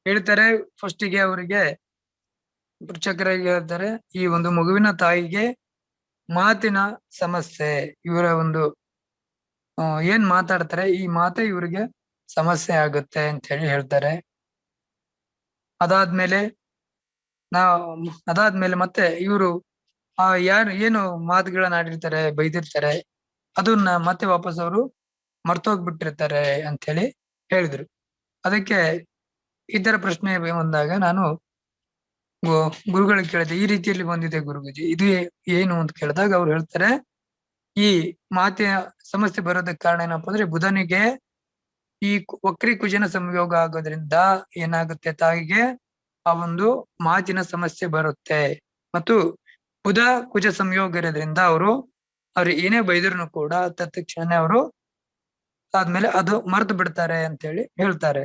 ಹೇಳ್ತಾರೆ, ಫಸ್ಟಿಗೆ ಅವರಿಗೆ ಪೃಚ್ಛಕರಿಗೆ ಹೇಳ್ತಾರೆ ಈ ಒಂದು ಮಗುವಿನ ತಾಯಿಗೆ ಮಾತಿನ ಸಮಸ್ಯೆ, ಇವರ ಒಂದು ಏನ್ ಮಾತಾಡ್ತಾರೆ ಈ ಮಾತೆ ಇವರಿಗೆ ಸಮಸ್ಯೆ ಆಗುತ್ತೆ ಅಂತ ಹೇಳಿ ಹೇಳ್ತಾರೆ. ಅದಾದ್ಮೇಲೆ ಮತ್ತೆ ಇವರು ಯಾರು ಏನು ಮಾತುಗಳನ್ನ ಆಡಿರ್ತಾರೆ, ಬೈದಿರ್ತಾರೆ, ಅದನ್ನ ಮತ್ತೆ ವಾಪಸ್ ಅವರು ಮರ್ತೋಗ್ಬಿಟ್ಟಿರ್ತಾರೆ ಅಂತ ಹೇಳಿ ಹೇಳಿದ್ರು. ಅದಕ್ಕೆ ಇತರ ಪ್ರಶ್ನೆ ಬಂದಾಗ ನಾನು ಗುರುಗಳಿಗೆ ಕೇಳಿದೆ, ಈ ರೀತಿಯಲ್ಲಿ ಬಂದಿದೆ ಗುರುಜಿ, ಇದು ಏನು ಅಂತ ಕೇಳಿದಾಗ ಅವ್ರು ಹೇಳ್ತಾರೆ, ಈ ಮಾತಿನ ಸಮಸ್ಯೆ ಬರೋದಕ್ಕೆ ಕಾರಣ ಏನಪ್ಪಾ ಅಂದ್ರೆ ಬುಧನಿಗೆ ಈ ವಕ್ರಿ ಕುಜನ ಸಂಯೋಗ ಆಗೋದ್ರಿಂದ ಏನಾಗುತ್ತೆ, ತಾಯಿಗೆ ಆ ಒಂದು ಮಾತಿನ ಸಮಸ್ಯೆ ಬರುತ್ತೆ. ಮತ್ತು ಬುಧ ಕುಜ ಸಂಯೋಗ ಇರೋದ್ರಿಂದ ಅವ್ರು ಏನೇ ಬೈದ್ರು ಕೂಡ ತತ್ಕ್ಷಣ ಅವರು ಆದ್ಮೇಲೆ ಅದು ಮರ್ತು ಬಿಡ್ತಾರೆ ಅಂತ ಹೇಳಿ ಹೇಳ್ತಾರೆ.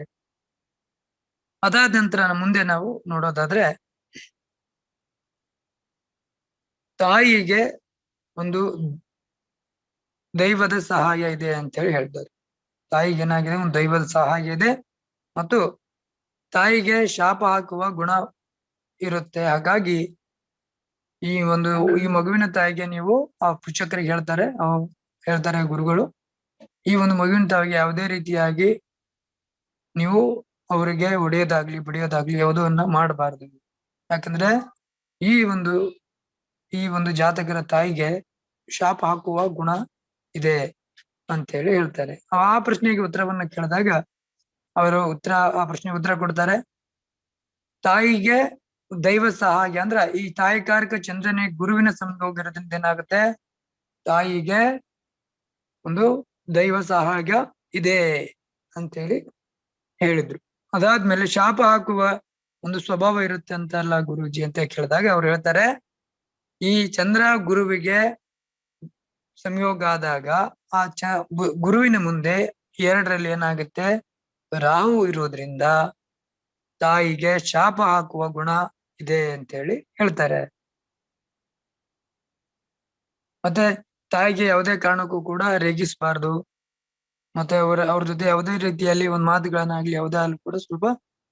ಅದಾದ ನಂತರ ಮುಂದೆ ನಾವು ನೋಡೋದಾದ್ರೆ ತಾಯಿಗೆ ಒಂದು ದೈವದ ಸಹಾಯ ಇದೆ ಅಂತ ಹೇಳಿ ಹೇಳ್ತಾರೆ. ತಾಯಿಗೆ ಏನಾಗಿದೆ, ಒಂದು ದೈವದ ಸಹಾಯ ಇದೆ ಮತ್ತು ತಾಯಿಗೆ ಶಾಪ ಹಾಕುವ ಗುಣ ಇರುತ್ತೆ. ಹಾಗಾಗಿ ಈ ಮಗುವಿನ ತಾಯಿಗೆ ನೀವು ಆ ಪುಸ್ತಕರಿಗೆ ಹೇಳ್ತಾರೆ ಗುರುಗಳು, ಈ ಒಂದು ಮಗುವಿನ ತಾಯಿಗೆ ಯಾವುದೇ ರೀತಿಯಾಗಿ ನೀವು ಅವರಿಗೆ ಹೊಡೆಯೋದಾಗ್ಲಿ ಬಡಿಯೋದಾಗ್ಲಿ ಯಾವುದನ್ನ ಮಾಡಬಾರ್ದು. ಯಾಕಂದ್ರೆ ಈ ಒಂದು ಜಾತಕರ ತಾಯಿಗೆ ಶಾಪ ಹಾಕುವ ಗುಣ ಇದೆ ಅಂತ ಹೇಳಿ ಹೇಳ್ತಾರೆ. ಆ ಪ್ರಶ್ನೆಗೆ ಉತ್ತರವನ್ನ ಕೇಳಿದಾಗ ಅವರು ಆ ಪ್ರಶ್ನೆಗೆ ಉತ್ತರ ಕೊಡ್ತಾರೆ, ತಾಯಿಗೆ ದೈವ ಸಹಾಯ ಅಂದ್ರ ಈ ತಾಯಿ ಕಾರಕ ಚಂದ್ರನೇ ಗುರುವಿನ ಸಂಯೋಗ ಇರೋದ್ರಿಂದ ಏನಾಗುತ್ತೆ, ತಾಯಿಗೆ ಒಂದು ದೈವ ಸಹಾಯ ಇದೆ ಅಂತ ಹೇಳಿ ಹೇಳಿದ್ರು. ಅದಾದ್ಮೇಲೆ ಶಾಪ ಹಾಕುವ ಒಂದು ಸ್ವಭಾವ ಇರುತ್ತೆ ಅಂತಲ್ಲ ಗುರುಜಿ ಅಂತ ಕೇಳಿದಾಗ ಅವ್ರು ಹೇಳ್ತಾರೆ, ಈ ಚಂದ್ರ ಗುರುವಿಗೆ ಸಂಯೋಗ ಆದಾಗ ಆ ಗುರುವಿನ ಮುಂದೆ 2ರಲ್ಲಿ ಏನಾಗುತ್ತೆ, ರಾಹು ಇರೋದ್ರಿಂದ ತಾಯಿಗೆ ಶಾಪ ಹಾಕುವ ಗುಣ ಇದೆ ಅಂತ ಹೇಳಿ ಹೇಳ್ತಾರೆ. ಮತ್ತೆ ತಾಯಿಗೆ ಯಾವುದೇ ಕಾರಣಕ್ಕೂ ಕೂಡ ರೇಗಿಸಬಾರ್ದು. ಮತ್ತೆ ಅವ್ರ ಜೊತೆ ಯಾವುದೇ ರೀತಿಯಲ್ಲಿ ಒಂದು ಮಾತುಗಳನ್ನಾಗ್ಲಿ ಯಾವುದಾಗ್ಲಿ ಕೂಡ ಸ್ವಲ್ಪ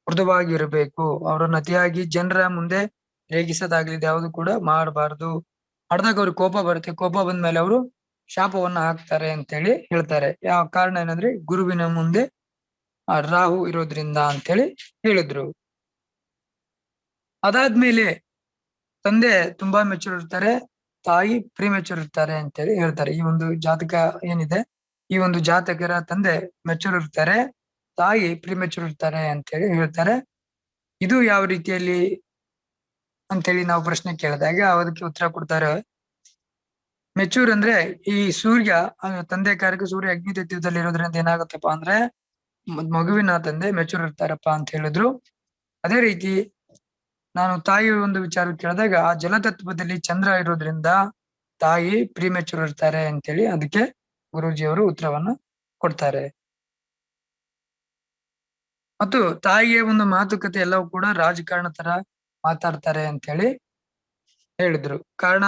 ಮೃದುವಾಗಿರ್ಬೇಕು. ಅವರನ್ನ ಅತಿಯಾಗಿ ಜನರ ಮುಂದೆ ರೇಗಿಸೋದಾಗ್ಲಿ ಯಾವುದು ಕೂಡ ಮಾಡಬಾರ್ದು. ಮಾಡಿದಾಗ ಅವ್ರಿಗೆ ಕೋಪ ಬರುತ್ತೆ, ಕೋಪ ಬಂದ್ಮೇಲೆ ಅವರು ಶಾಪವನ್ನ ಹಾಕ್ತಾರೆ ಅಂತ ಹೇಳಿ ಹೇಳ್ತಾರೆ. ಯಾವ ಕಾರಣ ಏನಂದ್ರೆ ಗುರುವಿನ ಮುಂದೆ ರಾಹು ಇರೋದ್ರಿಂದ ಅಂತ ಹೇಳಿ ಹೇಳಿದ್ರು. ಅದಾದ್ಮೇಲೆ ತಂದೆ ತುಂಬಾ ಮೆಚೂರ್ ಇರ್ತಾರೆ, ತಾಯಿ ಪ್ರಿಮೆಚೂರ್ ಇರ್ತಾರೆ ಅಂತ ಹೇಳಿ ಹೇಳ್ತಾರೆ. ಈ ಒಂದು ಜಾತಕ ಏನಿದೆ, ಈ ಒಂದು ಜಾತಕರ ತಂದೆ ಮೆಚೂರ್ ಇರ್ತಾರೆ, ತಾಯಿ ಪ್ರಿಮೆಚೂರ್ ಇರ್ತಾರೆ ಅಂತ ಹೇಳಿ ಹೇಳ್ತಾರೆ. ಇದು ಯಾವ ರೀತಿಯಲ್ಲಿ ಅಂತೇಳಿ ನಾವು ಪ್ರಶ್ನೆ ಕೇಳಿದಾಗ ಅದಕ್ಕೆ ಉತ್ತರ ಕೊಡ್ತಾರೆ, ಮೆಚೂರ್ ಅಂದ್ರೆ ಈ ಸೂರ್ಯ ತಂದೆ ಕಾರಕ ಸೂರ್ಯ ಅಗ್ನಿ ತತ್ವದಲ್ಲಿ ಇರೋದ್ರಿಂದ ಏನಾಗುತ್ತಪ್ಪ ಅಂದ್ರೆ ಮಗುವಿನ ತಂದೆ ಮೆಚೂರ್ ಇರ್ತಾರಪ್ಪ ಅಂತ ಹೇಳಿದ್ರು. ಅದೇ ರೀತಿ ನಾನು ತಾಯಿ ಒಂದು ವಿಚಾರ ಕೇಳಿದಾಗ ಆ ಜಲತತ್ವದಲ್ಲಿ ಚಂದ್ರ ಇರೋದ್ರಿಂದ ತಾಯಿ ಪ್ರೀಮೆಚೂರ್ ಇರ್ತಾರೆ ಅಂತೇಳಿ ಅದಕ್ಕೆ ಗುರೂಜಿಯವರು ಉತ್ತರವನ್ನು ಕೊಡ್ತಾರೆ. ಮತ್ತು ತಾಯಿಯ ಒಂದು ಮಾತುಕತೆ ಎಲ್ಲವೂ ಕೂಡ ರಾಜಕಾರಣ ತರ ಮಾತಾಡ್ತಾರೆ ಅಂತ ಹೇಳಿ ಹೇಳಿದ್ರು. ಕಾರಣ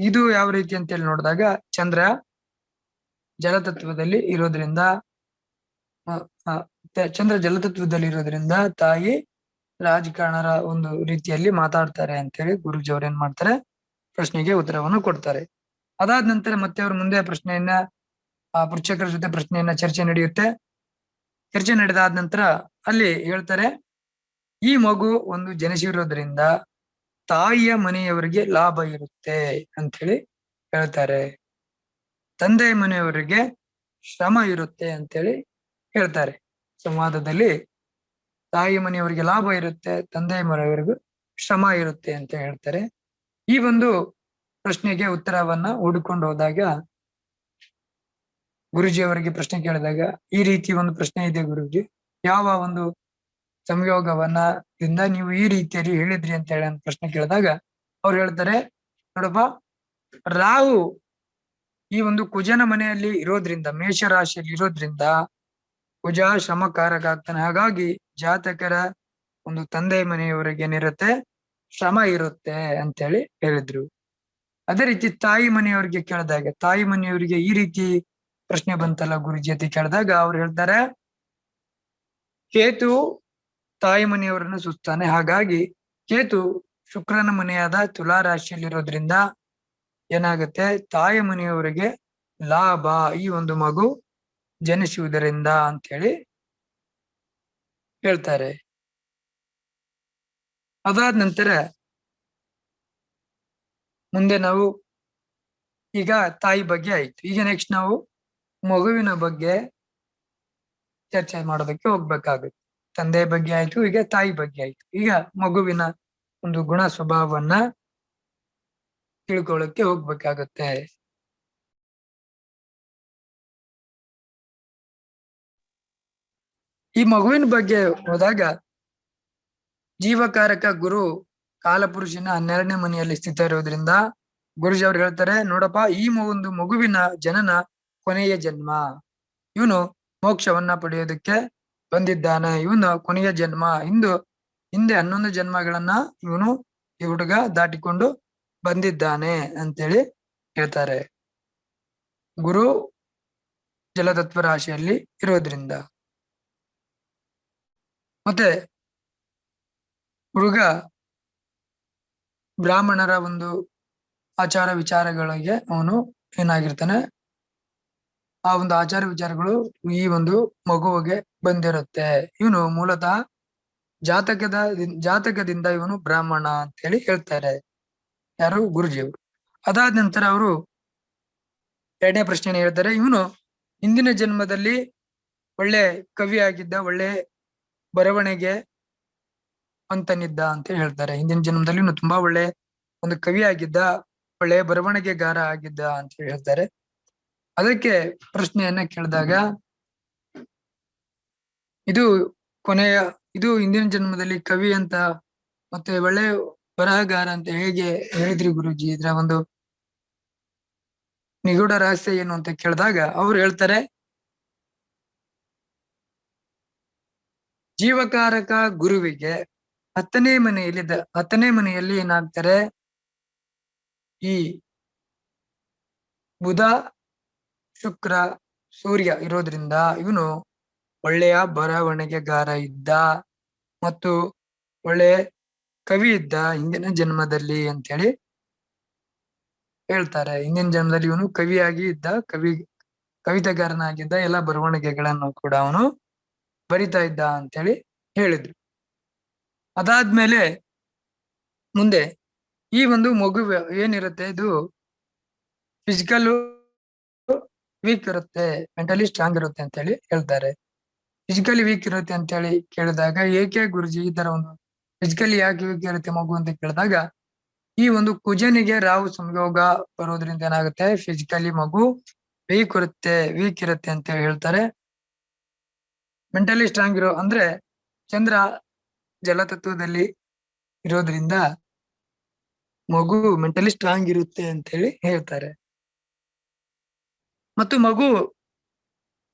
ಇದು ಯಾವ ರೀತಿ ಅಂತ ಹೇಳಿ ನೋಡಿದಾಗ ಚಂದ್ರ ಜಲತತ್ವದಲ್ಲಿ ಇರೋದ್ರಿಂದ ಚಂದ್ರ ಜಲತತ್ವದಲ್ಲಿ ಇರೋದ್ರಿಂದ ತಾಯಿ ರಾಜಕಾರಣರ ಒಂದು ರೀತಿಯಲ್ಲಿ ಮಾತಾಡ್ತಾರೆ ಅಂತ ಹೇಳಿ ಗುರೂಜಿ ಅವ್ರು ಏನ್ ಮಾಡ್ತಾರೆ ಪ್ರಶ್ನೆಗೆ ಉತ್ತರವನ್ನು ಕೊಡ್ತಾರೆ. ಅದಾದ ನಂತರ ಮತ್ತೆ ಅವ್ರ ಮುಂದೆ ಪ್ರಶ್ನೆಯನ್ನ ಪೃಚ್ಛಕರ ಜೊತೆ ಪ್ರಶ್ನೆಯನ್ನ ಚರ್ಚೆ ನಡೆಯುತ್ತೆ. ಚರ್ಚೆ ನಡೆದಾದ ನಂತರ ಅಲ್ಲಿ ಹೇಳ್ತಾರೆ, ಈ ಮಗು ಒಂದು ಜನಿಸಿರೋದ್ರಿಂದ ತಾಯಿಯ ಮನೆಯವರಿಗೆ ಲಾಭ ಇರುತ್ತೆ ಅಂತ ಹೇಳಿ ಹೇಳ್ತಾರೆ. ತಂದೆಯ ಮನೆಯವರಿಗೆ ಶ್ರಮ ಇರುತ್ತೆ ಅಂತೇಳಿ ಹೇಳ್ತಾರೆ. ಸಂವಾದದಲ್ಲಿ ತಾಯಿ ಮನೆಯವರಿಗೆ ಲಾಭ ಇರುತ್ತೆ, ತಂದೆಯ ಮನೆಯವರಿಗೂ ಶ್ರಮ ಇರುತ್ತೆ ಅಂತ ಹೇಳ್ತಾರೆ. ಈ ಒಂದು ಪ್ರಶ್ನೆಗೆ ಉತ್ತರವನ್ನ ಹುಡುಕೊಂಡು ಹೋದಾಗ ಗುರುಜಿ ಅವರಿಗೆ ಪ್ರಶ್ನೆ ಕೇಳಿದಾಗ, ಈ ರೀತಿ ಒಂದು ಪ್ರಶ್ನೆ ಇದೆ ಗುರುಜಿ, ಯಾವ ಒಂದು ಸಂಯೋಗವನ್ನ ದಿಂದ ನೀವು ಈ ರೀತಿಯಲ್ಲಿ ಹೇಳಿದ್ರಿ ಅಂತ ಹೇಳಿ ಪ್ರಶ್ನೆ ಕೇಳಿದಾಗ ಅವ್ರು ಹೇಳ್ತಾರೆ, ನೋಡಪ್ಪ, ರಾಹು ಈ ಒಂದು ಕುಜನ ಮನೆಯಲ್ಲಿ ಇರೋದ್ರಿಂದ, ಮೇಷರಾಶಿಯಲ್ಲಿ ಇರೋದ್ರಿಂದ ಕುಜ ಶ್ರಮಕಾರಕ ಆಗ್ತಾನೆ. ಹಾಗಾಗಿ ಜಾತಕರ ಒಂದು ತಂದೆ ಮನೆಯವರಿಗೆ ಏನಿರುತ್ತೆ, ಶ್ರಮ ಇರುತ್ತೆ ಅಂತೇಳಿ ಹೇಳಿದ್ರು. ಅದೇ ರೀತಿ ತಾಯಿ ಮನೆಯವರಿಗೆ ಕೇಳಿದಾಗ, ತಾಯಿ ಮನೆಯವರಿಗೆ ಈ ರೀತಿ ಪ್ರಶ್ನೆ ಬಂತಲ್ಲ ಗುರುಜಿ ಅಂತ ಕೇಳಿದಾಗ ಅವ್ರು ಹೇಳ್ತಾರೆ, ಕೇತು ತಾಯಿ ಮನೆಯವರನ್ನು ಸುತ್ತಾನೆ. ಹಾಗಾಗಿ ಕೇತು ಶುಕ್ರನ ಮನೆಯಾದ ತುಲಾ ರಾಶಿಯಲ್ಲಿರೋದ್ರಿಂದ ಏನಾಗುತ್ತೆ, ತಾಯಿ ಮನೆಯವರಿಗೆ ಲಾಭ ಈ ಒಂದು ಮಗು ಜನಿಸುವುದರಿಂದ ಅಂತ ಹೇಳಿ ಹೇಳ್ತಾರೆ. ಅದಾದ ನಂತರ ಮುಂದೆ ನಾವು ಈಗ ತಾಯಿ ಬಗ್ಗೆ ಆಯ್ತು. ಈಗ ನೆಕ್ಸ್ಟ್ ನಾವು ಮಗುವಿನ ಬಗ್ಗೆ ಚರ್ಚೆ ಮಾಡೋದಕ್ಕೆ ಹೋಗ್ಬೇಕಾಗುತ್ತೆ. ತಂದೆ ಬಗ್ಗೆ ಆಯ್ತು, ಈಗ ತಾಯಿ ಬಗ್ಗೆ ಆಯ್ತು. ಈಗ ಮಗುವಿನ ಒಂದು ಗುಣ ಸ್ವಭಾವವನ್ನ ತಿಳ್ಕೊಳ್ಳಕ್ಕೆ ಹೋಗ್ಬೇಕಾಗತ್ತೆ. ಈ ಮಗುವಿನ ಬಗ್ಗೆ ಹೋದಾಗ ಜೀವಕಾರಕ ಗುರು ಕಾಲಪುರುಷನ 12ನೇ ಮನೆಯಲ್ಲಿ ಸ್ಥಿತ ಇರೋದ್ರಿಂದ ಗುರುಜಿ ಅವ್ರು ಹೇಳ್ತಾರೆ, ನೋಡಪ್ಪ, ಈ ಒಂದು ಮಗುವಿನ ಜನನ ಕೊನೆಯ ಜನ್ಮ, ಇವನು ಮೋಕ್ಷವನ್ನ ಪಡೆಯೋದಕ್ಕೆ ಬಂದಿದ್ದಾನೆ, ಇವನು ಕೊನೆಯ ಜನ್ಮ, ಹಿಂದೆ 11 ಜನ್ಮಗಳನ್ನ ಇವನು ಈ ಹುಡುಗ ದಾಟಿಕೊಂಡು ಬಂದಿದ್ದಾನೆ ಅಂತೇಳಿ ಹೇಳ್ತಾರೆ. ಗುರು ಜಲತತ್ವ ರಾಶಿಯಲ್ಲಿ ಇರೋದ್ರಿಂದ ಮತ್ತೆ ಹುಡುಗ ಬ್ರಾಹ್ಮಣರ ಒಂದು ಆಚಾರ ವಿಚಾರಗಳಿಗೆ ಅವನು ಏನಾಗಿರ್ತಾನೆ, ಆ ಒಂದು ಆಚಾರ ವಿಚಾರಗಳು ಈ ಒಂದು ಮಗುವಿಗೆ ಬಂದಿರುತ್ತೆ. ಇವನು ಮೂಲತಃ ಜಾತಕದಿಂದ ಇವನು ಬ್ರಾಹ್ಮಣ ಅಂತ ಹೇಳಿ ಹೇಳ್ತಾರೆ ಯಾರು, ಗುರುಜಿಯವರು. ಅದಾದ ನಂತರ ಅವರು ಎರಡನೇ ಪ್ರಶ್ನೆ ಹೇಳ್ತಾರೆ, ಇವನು ಹಿಂದಿನ ಜನ್ಮದಲ್ಲಿ ಒಳ್ಳೆ ಕವಿ ಆಗಿದ್ದ, ಒಳ್ಳೆ ಬರವಣಿಗೆ ಅಂತನಿದ್ದ ಅಂತ ಹೇಳ್ತಾರೆ. ಹಿಂದಿನ ಜನ್ಮದಲ್ಲಿ ಇವನು ತುಂಬಾ ಒಳ್ಳೆ ಒಂದು ಕವಿ ಆಗಿದ್ದ, ಒಳ್ಳೆ ಬರವಣಿಗೆಗಾರ ಆಗಿದ್ದ ಅಂತ ಹೇಳ್ತಾರೆ. ಅದಕ್ಕೆ ಪ್ರಶ್ನೆಯನ್ನ ಕೇಳಿದಾಗ, ಇದು ಹಿಂದಿನ ಜನ್ಮದಲ್ಲಿ ಕವಿ ಅಂತ ಮತ್ತೆ ಒಳ್ಳೆ ಬರಹಗಾರ ಅಂತ ಹೇಗೆ ಹೇಳಿದ್ರಿ ಗುರುಜಿ, ಇದ್ರ ಒಂದು ನಿಗೂಢ ರಹಸ್ಯ ಏನು ಅಂತ ಕೇಳಿದಾಗ ಅವ್ರು ಹೇಳ್ತಾರೆ, ಜೀವಕಾರಕ ಗುರುವಿಗೆ 10ನೇ ಮನೆಯಲ್ಲಿ ಏನಾಗ್ತಾರೆ, ಈ ಬುಧ ಶುಕ್ರ ಸೂರ್ಯ ಇರೋದ್ರಿಂದ ಇವನು ಒಳ್ಳೆಯ ಬರವಣಿಗೆಗಾರ ಇದ್ದ ಮತ್ತು ಒಳ್ಳೆ ಕವಿ ಇದ್ದ ಹಿಂದಿನ ಜನ್ಮದಲ್ಲಿ ಅಂತ ಹೇಳಿ ಹೇಳ್ತಾರೆ. ಹಿಂದಿನ ಜನ್ಮದಲ್ಲಿ ಇವನು ಕವಿಯಾಗಿ ಇದ್ದ, ಕವಿತೆಗಾರನಾಗಿದ್ದ, ಎಲ್ಲ ಬರವಣಿಗೆಗಳನ್ನು ಕೂಡ ಅವನು ಬರಿತಾ ಇದ್ದ ಅಂತ ಹೇಳಿ ಹೇಳಿದ್ರು. ಅದಾದ್ಮೇಲೆ ಮುಂದೆ ಈ ಒಂದು ಮಗು ಏನಿರುತ್ತೆ, ಇದು ಫಿಸಿಕಲ್ ವೀಕ್ ಇರುತ್ತೆ, ಮೆಂಟಲಿ ಸ್ಟ್ರಾಂಗ್ ಇರುತ್ತೆ ಅಂತ ಹೇಳಿ ಹೇಳ್ತಾರೆ. ಫಿಸಿಕಲಿ ವೀಕ್ ಇರುತ್ತೆ ಅಂತ ಹೇಳಿ ಕೇಳಿದಾಗ, ಏಕೆ ಗುರುಜಿ ಈ ತರ ಒಂದು ಫಿಸಿಕಲಿ ಯಾಕೆ ವೀಕ್ ಇರುತ್ತೆ ಮಗು ಅಂತ ಕೇಳಿದಾಗ, ಈ ಒಂದು ಕುಜನಿಗೆ ರಾಹು ಸಂಯೋಗ ಬರೋದ್ರಿಂದ ಏನಾಗುತ್ತೆ, ಫಿಸಿಕಲಿ ಮಗು ವೀಕ್ ಇರುತ್ತೆ ಅಂತ ಹೇಳಿ ಹೇಳ್ತಾರೆ. ಮೆಂಟಲಿ ಸ್ಟ್ರಾಂಗ್ ಅಂದ್ರೆ ಚಂದ್ರ ಜಲತತ್ವದಲ್ಲಿ ಇರೋದ್ರಿಂದ ಮಗು ಮೆಂಟಲಿ ಸ್ಟ್ರಾಂಗ್ ಇರುತ್ತೆ ಅಂತ ಹೇಳಿ ಹೇಳ್ತಾರೆ. ಮತ್ತು ಮಗು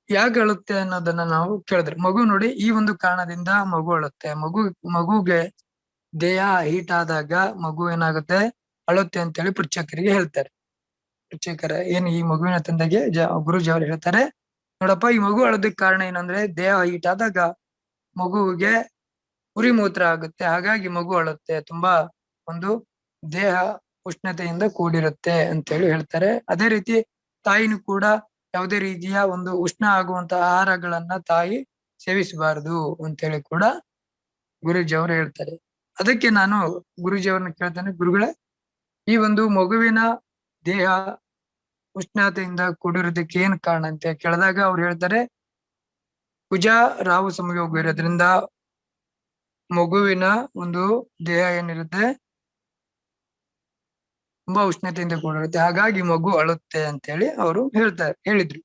ಯಾಕೆ ಅಳುತ್ತೆ ಅನ್ನೋದನ್ನ ನಾವು ಕೇಳಿದ್ರೆ, ಮಗು ನೋಡಿ ಈ ಒಂದು ಕಾರಣದಿಂದ ಮಗು ಅಳುತ್ತೆ. ಮಗುಗೆ ದೇಹ ಹೀಟ್ ಆದಾಗ ಮಗು ಏನಾಗುತ್ತೆ, ಅಳುತ್ತೆ ಅಂತ ಹೇಳಿ ಪೃಚ್ಛಕರಿಗೆ ಹೇಳ್ತಾರೆ. ಪೃಚ್ಛಕರ ಏನ್ ಈ ಮಗುವಿನ ತಂದೆಗೆ ಗುರೂಜಿ ಅವರು ಹೇಳ್ತಾರೆ, ನೋಡಪ್ಪ ಈ ಮಗು ಅಳೋದಕ್ಕೆ ಕಾರಣ ಏನಂದ್ರೆ ದೇಹ ಹೀಟ್ ಆದಾಗ ಮಗುವಿಗೆ ಉರಿ ಮೂತ್ರ ಆಗುತ್ತೆ, ಹಾಗಾಗಿ ಮಗು ಅಳುತ್ತೆ. ತುಂಬಾ ಒಂದು ದೇಹ ಉಷ್ಣತೆಯಿಂದ ಕೂಡಿರುತ್ತೆ ಅಂತ ಹೇಳಿ ಹೇಳ್ತಾರೆ. ಅದೇ ರೀತಿ ತಾಯಿನೂ ಕೂಡ ಯಾವುದೇ ರೀತಿಯ ಒಂದು ಉಷ್ಣ ಆಗುವಂತ ಆಹಾರಗಳನ್ನ ತಾಯಿ ಸೇವಿಸಬಾರದು ಅಂತ ಹೇಳಿ ಕೂಡ ಗುರೂಜಿ ಅವರು ಹೇಳ್ತಾರೆ. ಅದಕ್ಕೆ ನಾನು ಗುರೂಜಿ ಅವ್ರನ್ನ ಕೇಳ್ತೇನೆ, ಗುರುಗಳೇ ಈ ಒಂದು ಮಗುವಿನ ದೇಹ ಉಷ್ಣತೆಯಿಂದ ಕೂಡಿರೋದಕ್ಕೆ ಏನ್ ಕಾರಣ ಅಂತ ಕೇಳಿದಾಗ ಅವ್ರು ಹೇಳ್ತಾರೆ, ಕುಜ ರಾಹು ಸಂಯೋಗ ಇರೋದ್ರಿಂದ ಮಗುವಿನ ಒಂದು ದೇಹ ಏನಿರುತ್ತೆ ತುಂಬಾ ಉಷ್ಣತೆಯಿಂದ ಕೂಡಿರುತ್ತೆ, ಹಾಗಾಗಿ ಮಗು ಅಳುತ್ತೆ ಅಂತ ಹೇಳಿ ಅವರು ಹೇಳಿದ್ರು.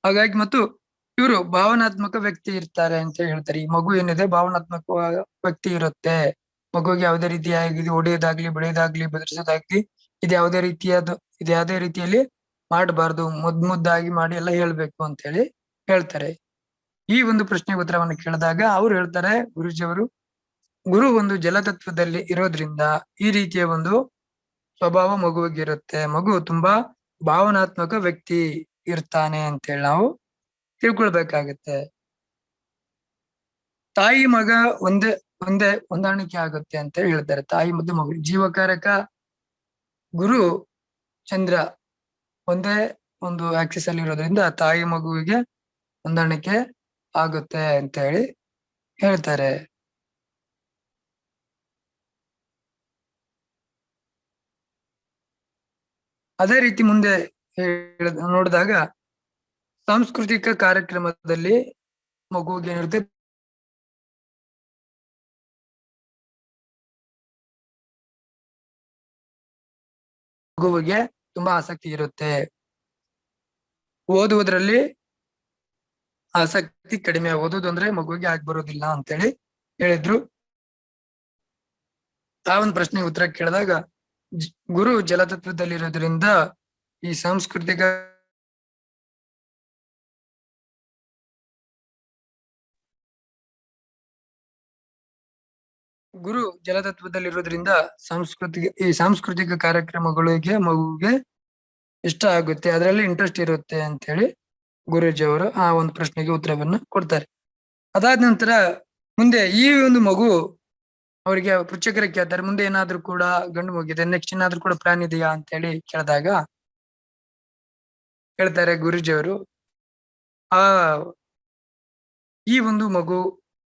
ಹಾಗಾಗಿ ಮತ್ತು ಇವರು ಭಾವನಾತ್ಮಕ ವ್ಯಕ್ತಿ ಇರ್ತಾರೆ ಅಂತ ಹೇಳ್ತಾರೆ. ಈ ಮಗು ಏನಿದೆ ಭಾವನಾತ್ಮಕ ವ್ಯಕ್ತಿ ಇರುತ್ತೆ. ಮಗುವಿಗೆ ಯಾವುದೇ ರೀತಿಯಾಗಿ ಹೊಡೆಯೋದಾಗ್ಲಿ, ಬೆಳೆಯೋದಾಗ್ಲಿ, ಬೆದರಿಸೋದಾಗ್ಲಿ ಇದು ಯಾವುದೇ ರೀತಿಯಲ್ಲಿ ಮಾಡಬಾರ್ದು. ಮುದ್ದಾಗಿ ಮಾಡಿ ಎಲ್ಲ ಹೇಳ್ಬೇಕು ಅಂತ ಹೇಳಿ ಹೇಳ್ತಾರೆ. ಈ ಒಂದು ಪ್ರಶ್ನೆಗೆ ಉತ್ತರವನ್ನು ಕೇಳಿದಾಗ ಅವ್ರು ಹೇಳ್ತಾರೆ, ಗುರೂಜಿಯವರು, ಗುರು ಒಂದು ಜಲತತ್ವದಲ್ಲಿ ಇರೋದ್ರಿಂದ ಈ ರೀತಿಯ ಒಂದು ಸ್ವಭಾವ ಮಗುವಿಗೆ ಇರುತ್ತೆ. ಮಗು ತುಂಬಾ ಭಾವನಾತ್ಮಕ ವ್ಯಕ್ತಿ ಇರ್ತಾನೆ ಅಂತೇಳಿ ನಾವು ತಿಳ್ಕೊಳ್ಬೇಕಾಗತ್ತೆ. ತಾಯಿ ಮಗ ಒಂದೇ ಒಂದೇ ಹೊಂದಾಣಿಕೆ ಆಗುತ್ತೆ ಅಂತ ಹೇಳ್ತಾರೆ. ತಾಯಿ ಮತ್ತು ಮಗು ಜೀವಕಾರಕ ಗುರು ಚಂದ್ರ ಒಂದೇ ಒಂದು ಆಕ್ಸಿಸ್ ಅಲ್ಲಿ ಇರೋದ್ರಿಂದ ತಾಯಿ ಮಗುವಿಗೆ ಹೊಂದಾಣಿಕೆ ಆಗುತ್ತೆ ಅಂತ ಹೇಳಿ ಹೇಳ್ತಾರೆ. ಅದೇ ರೀತಿ ಮುಂದೆ ನೋಡಿದಾಗ ಸಾಂಸ್ಕೃತಿಕ ಕಾರ್ಯಕ್ರಮದಲ್ಲಿ ಮಗುವಿಗೆ ಏನಿರುತ್ತೆ, ಮಗುವಿಗೆ ತುಂಬಾ ಆಸಕ್ತಿ ಇರುತ್ತೆ. ಓದುವುದರಲ್ಲಿ ಆಸಕ್ತಿ ಕಡಿಮೆ, ಓದುವುದು ಅಂದ್ರೆ ಮಗುವಿಗೆ ಆಗಿ ಬರೋದಿಲ್ಲ ಅಂತೇಳಿ ಹೇಳಿದ್ರು. ಆ ಒಂದು ಪ್ರಶ್ನೆಗೆ ಉತ್ತರ ಕೇಳಿದಾಗ ಗುರು ಜಲತತ್ವದಲ್ಲಿರೋದ್ರಿಂದ ಈ ಸಾಂಸ್ಕೃತಿಕ ಗುರು ಜಲತತ್ವದಲ್ಲಿರೋದ್ರಿಂದ ಸಾಂಸ್ಕೃತಿಕ ಕಾರ್ಯಕ್ರಮಗಳಿಗೆ ಮಗುವಿಗೆ ಇಷ್ಟ ಆಗುತ್ತೆ, ಅದರಲ್ಲಿ ಇಂಟ್ರೆಸ್ಟ್ ಇರುತ್ತೆ ಅಂತ ಹೇಳಿ ಗುರೂಜಿ ಅವರು ಆ ಒಂದು ಪ್ರಶ್ನೆಗೆ ಉತ್ತರವನ್ನ ಕೊಡ್ತಾರೆ. ಅದಾದ ನಂತರ ಮುಂದೆ ಈ ಒಂದು ಮಗು ಅವರಿಗೆ ಪೃಚ್ಛಕರಿಗೆ ಕೇಳ್ತಾರೆ, ಮುಂದೆ ಏನಾದ್ರು ಕೂಡ ಗಂಡು ಮಗುಗಿದೆ, ನೆಕ್ಸ್ಟ್ ಏನಾದ್ರು ಕೂಡ ಪ್ಲಾನ್ ಇದೆಯಾ ಅಂತ ಹೇಳಿ ಕೇಳಿದಾಗ ಹೇಳ್ತಾರೆ ಗುರೂಜಿ ಅವರು, ಈ ಒಂದು ಮಗು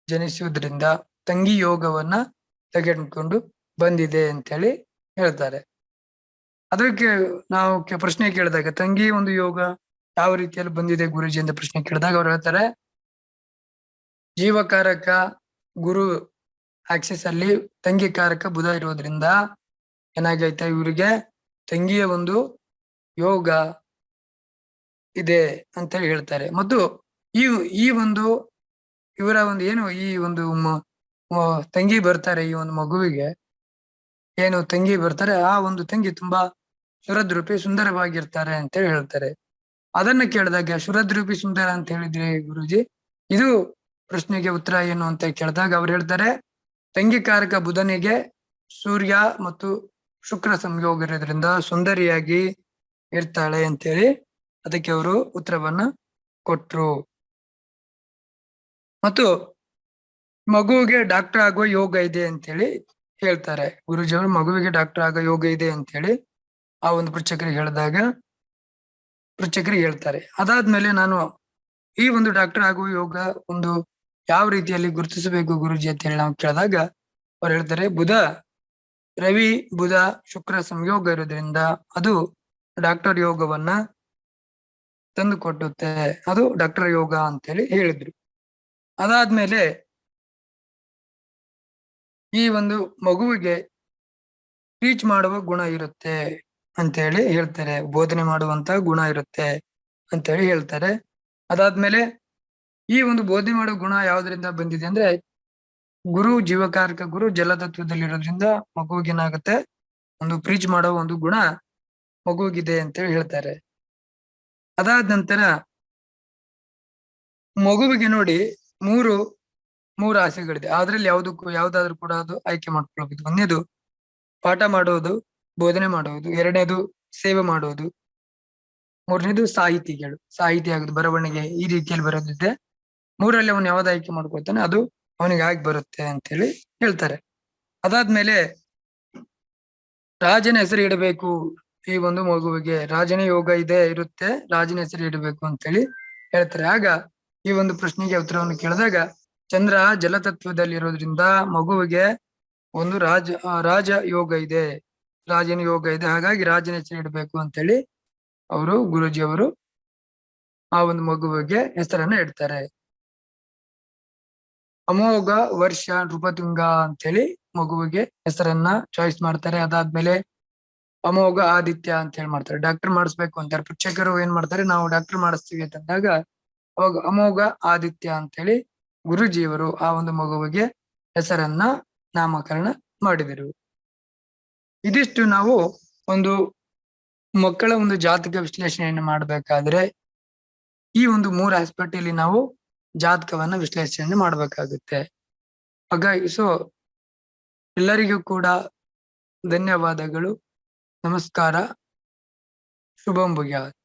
ಜನಿಸುವುದರಿಂದ ತಂಗಿ ಯೋಗವನ್ನ ತೆಗೆದುಕೊಂಡು ಬಂದಿದೆ ಅಂತ ಹೇಳಿ ಹೇಳ್ತಾರೆ. ಅದಕ್ಕೆ ನಾವು ಪ್ರಶ್ನೆ ಕೇಳಿದಾಗ ತಂಗಿ ಒಂದು ಯೋಗ ಯಾವ ರೀತಿಯಲ್ಲಿ ಬಂದಿದೆ ಗುರೂಜಿ ಅಂತ ಪ್ರಶ್ನೆ ಕೇಳಿದಾಗ ಅವ್ರು ಹೇಳ್ತಾರೆ, ಜೀವಕಾರಕ ಗುರು ಆಕ್ಸಿಸ್ ಅಲ್ಲಿ ತಂಗಿ ಕಾರಕ ಬುಧ ಇರೋದ್ರಿಂದ ಏನಾಗೈತೆ, ಇವರಿಗೆ ತಂಗಿಯ ಒಂದು ಯೋಗ ಇದೆ ಅಂತ ಹೇಳಿ ಹೇಳ್ತಾರೆ. ಮತ್ತು ಈ ಒಂದು ಇವರ ಒಂದು ಏನು ಈ ಒಂದು ತಂಗಿ ಬರ್ತಾರೆ, ಈ ಒಂದು ಮಗುವಿಗೆ ಏನು ತಂಗಿ ಬರ್ತಾರೆ, ಆ ಒಂದು ತಂಗಿ ತುಂಬಾ ಸುರದ್ರೂಪಿ ಸುಂದರವಾಗಿರ್ತಾರೆ ಅಂತ ಹೇಳಿ ಹೇಳ್ತಾರೆ. ಅದನ್ನ ಕೇಳಿದಾಗ ಸುರದ್ರೂಪಿ ಸುಂದರ ಅಂತ ಹೇಳಿದ್ರೆ ಗುರುಜಿ, ಇದು ಪ್ರಶ್ನೆಗೆ ಉತ್ತರ ಏನು ಅಂತ ಕೇಳಿದಾಗ ಅವ್ರು ಹೇಳ್ತಾರೆ, ತಂಗಿಕಾರಕ ಬುಧನಿಗೆ ಸೂರ್ಯ ಮತ್ತು ಶುಕ್ರ ಸಂಯೋಗ ಇರೋದ್ರಿಂದ ಸುಂದರಿಯಾಗಿ ಇರ್ತಾಳೆ ಅಂತೇಳಿ ಅದಕ್ಕೆ ಅವರು ಉತ್ತರವನ್ನ ಕೊಟ್ರು. ಮತ್ತು ಮಗುವಿಗೆ ಡಾಕ್ಟರ್ ಆಗುವ ಯೋಗ ಇದೆ ಅಂತ ಹೇಳಿ ಹೇಳ್ತಾರೆ. ಗುರುಜಿ ಅವರು ಮಗುವಿಗೆ ಡಾಕ್ಟರ್ ಆಗೋ ಯೋಗ ಇದೆ ಅಂತ ಹೇಳಿ ಆ ಒಂದು ಪೃಚ್ಛಕರಿಗೆ ಹೇಳಿದಾಗ ಪೃಚ್ಛಕರಿಗೆ ಹೇಳ್ತಾರೆ. ಅದಾದ್ಮೇಲೆ ನಾನು ಈ ಒಂದು ಡಾಕ್ಟರ್ ಆಗುವ ಯೋಗ ಒಂದು ಯಾವ ರೀತಿಯಲ್ಲಿ ಗುರುತಿಸಬೇಕು ಗುರುಜಿ ಅಂತ ಹೇಳಿ ನಾವು ಕೇಳಿದಾಗ ಅವ್ರು ಹೇಳ್ತಾರೆ, ರವಿ ಬುಧ ಶುಕ್ರ ಸಂಯೋಗ ಇರೋದ್ರಿಂದ ಅದು ಡಾಕ್ಟರ್ ಯೋಗವನ್ನ ತಂದು ಕೊಟ್ಟುತ್ತೆ, ಅದು ಡಾಕ್ಟರ್ ಯೋಗ ಅಂತ ಹೇಳಿ ಹೇಳಿದ್ರು. ಅದಾದ್ಮೇಲೆ ಈ ಒಂದು ಮಗುವಿಗೆ ಟೀಚ್ ಮಾಡುವ ಗುಣ ಇರುತ್ತೆ ಅಂತ ಹೇಳಿ ಹೇಳ್ತಾರೆ, ಬೋಧನೆ ಮಾಡುವಂತ ಗುಣ ಇರುತ್ತೆ ಅಂತ ಹೇಳಿ ಹೇಳ್ತಾರೆ. ಅದಾದ್ಮೇಲೆ ಈ ಒಂದು ಬೋಧನೆ ಮಾಡುವ ಗುಣ ಯಾವ್ದ್ರಿಂದ ಬಂದಿದೆ ಅಂದ್ರೆ ಗುರು ಜೀವಕಾರಕ, ಗುರು ಜಲತತ್ವದಲ್ಲಿರೋದ್ರಿಂದ ಮಗುವಿಗೆ ಏನಾಗುತ್ತೆ, ಒಂದು ಪ್ರೀಚ್ ಮಾಡೋ ಒಂದು ಗುಣ ಮಗುವಿಗಿದೆ ಅಂತೇಳಿ ಹೇಳ್ತಾರೆ. ಅದಾದ ನಂತರ ಮಗುವಿಗೆ ನೋಡಿ ಮೂರು ಆಸೆಗಳಿದೆ. ಅದ್ರಲ್ಲಿ ಯಾವ್ದಾದ್ರು ಕೂಡ ಅದು ಆಯ್ಕೆ ಮಾಡ್ಕೊಳ್ಬಹುದು. ಒಂದನೇದು ಪಾಠ ಮಾಡುವುದು, ಬೋಧನೆ ಮಾಡುವುದು. ಎರಡನೇದು ಸೇವೆ ಮಾಡುವುದು. ಮೂರನೇದು ಸಾಹಿತಿ ಆಗುದು, ಬರವಣಿಗೆ ಈ ರೀತಿಯಲ್ಲಿ ಬರೋದಿದೆ. ಮೂರಲ್ಲಿ ಅವನು ಯಾವ್ದು ಆಯ್ಕೆ ಮಾಡ್ಕೊಳ್ತಾನೆ ಅದು ಅವನಿಗೆ ಆಗಿ ಬರುತ್ತೆ ಅಂತ ಹೇಳಿ ಹೇಳ್ತಾರೆ. ಅದಾದ್ಮೇಲೆ ರಾಜನ ಹೆಸರು ಇಡಬೇಕು. ಈ ಒಂದು ಮಗುವಿಗೆ ರಾಜನ ಯೋಗ ಇರುತ್ತೆ, ರಾಜನ ಹೆಸರು ಇಡಬೇಕು ಅಂತ ಹೇಳಿ ಹೇಳ್ತಾರೆ. ಆಗ ಈ ಒಂದು ಪ್ರಶ್ನೆಗೆ ಉತ್ತರವನ್ನು ಕೇಳಿದಾಗ, ಚಂದ್ರ ಜಲತತ್ವದಲ್ಲಿರೋದ್ರಿಂದ ಮಗುವಿಗೆ ಒಂದು ರಾಜ ಯೋಗ ಇದೆ, ರಾಜನ ಯೋಗ ಇದೆ, ಹಾಗಾಗಿ ರಾಜನ ಹೆಸರು ಇಡಬೇಕು ಅಂತ ಹೇಳಿ ಗುರುಜಿಯವರು ಆ ಒಂದು ಮಗುವಿಗೆ ಹೆಸರನ್ನ ಇಡ್ತಾರೆ. ಅಮೋಘ ವರ್ಷ ನೃಪತುಂಗ ಅಂತ ಹೇಳಿ ಮಗುವಿಗೆ ಹೆಸರನ್ನ ಚಾಯ್ಸ್ ಮಾಡ್ತಾರೆ. ಅದಾದ್ಮೇಲೆ ಅಮೋಘ ಆದಿತ್ಯ ಅಂತ ಹೇಳಿ ಮಾಡ್ತಾರೆ. ಡಾಕ್ಟರ್ ಮಾಡಿಸ್ಬೇಕು ಅಂತಾರೆ ಶಿಕ್ಷಕರು, ಏನ್ ಮಾಡ್ತಾರೆ, ನಾವು ಡಾಕ್ಟರ್ ಮಾಡಿಸ್ತೀವಿ ಅಂತಂದಾಗ ಅವಾಗ ಅಮೋಘ ಆದಿತ್ಯ ಅಂತ ಹೇಳಿ ಗುರುಜಿಯವರು ಆ ಒಂದು ಮಗುವಿಗೆ ಹೆಸರನ್ನ ನಾಮಕರಣ ಮಾಡಿದರು. ಇದಿಷ್ಟು ನಾವು ಒಂದು ಮಕ್ಕಳ ಒಂದು ಜಾತಕ ವಿಶ್ಲೇಷಣೆಯನ್ನು ಮಾಡಬೇಕಾದ್ರೆ ಈ ಒಂದು 3 ಆಸ್ಪೆಕ್ಟ್ ಅಲ್ಲಿ ನಾವು ಜಾತಕವನ್ನ ವಿಶ್ಲೇಷಣೆ ಮಾಡಬೇಕಾಗುತ್ತೆ. ಹಾಗಾಗಿ ಎಲ್ಲರಿಗೂ ಕೂಡ ಧನ್ಯವಾದಗಳು. ನಮಸ್ಕಾರ. ಶುಭಂ ಭೂಯಾತ್.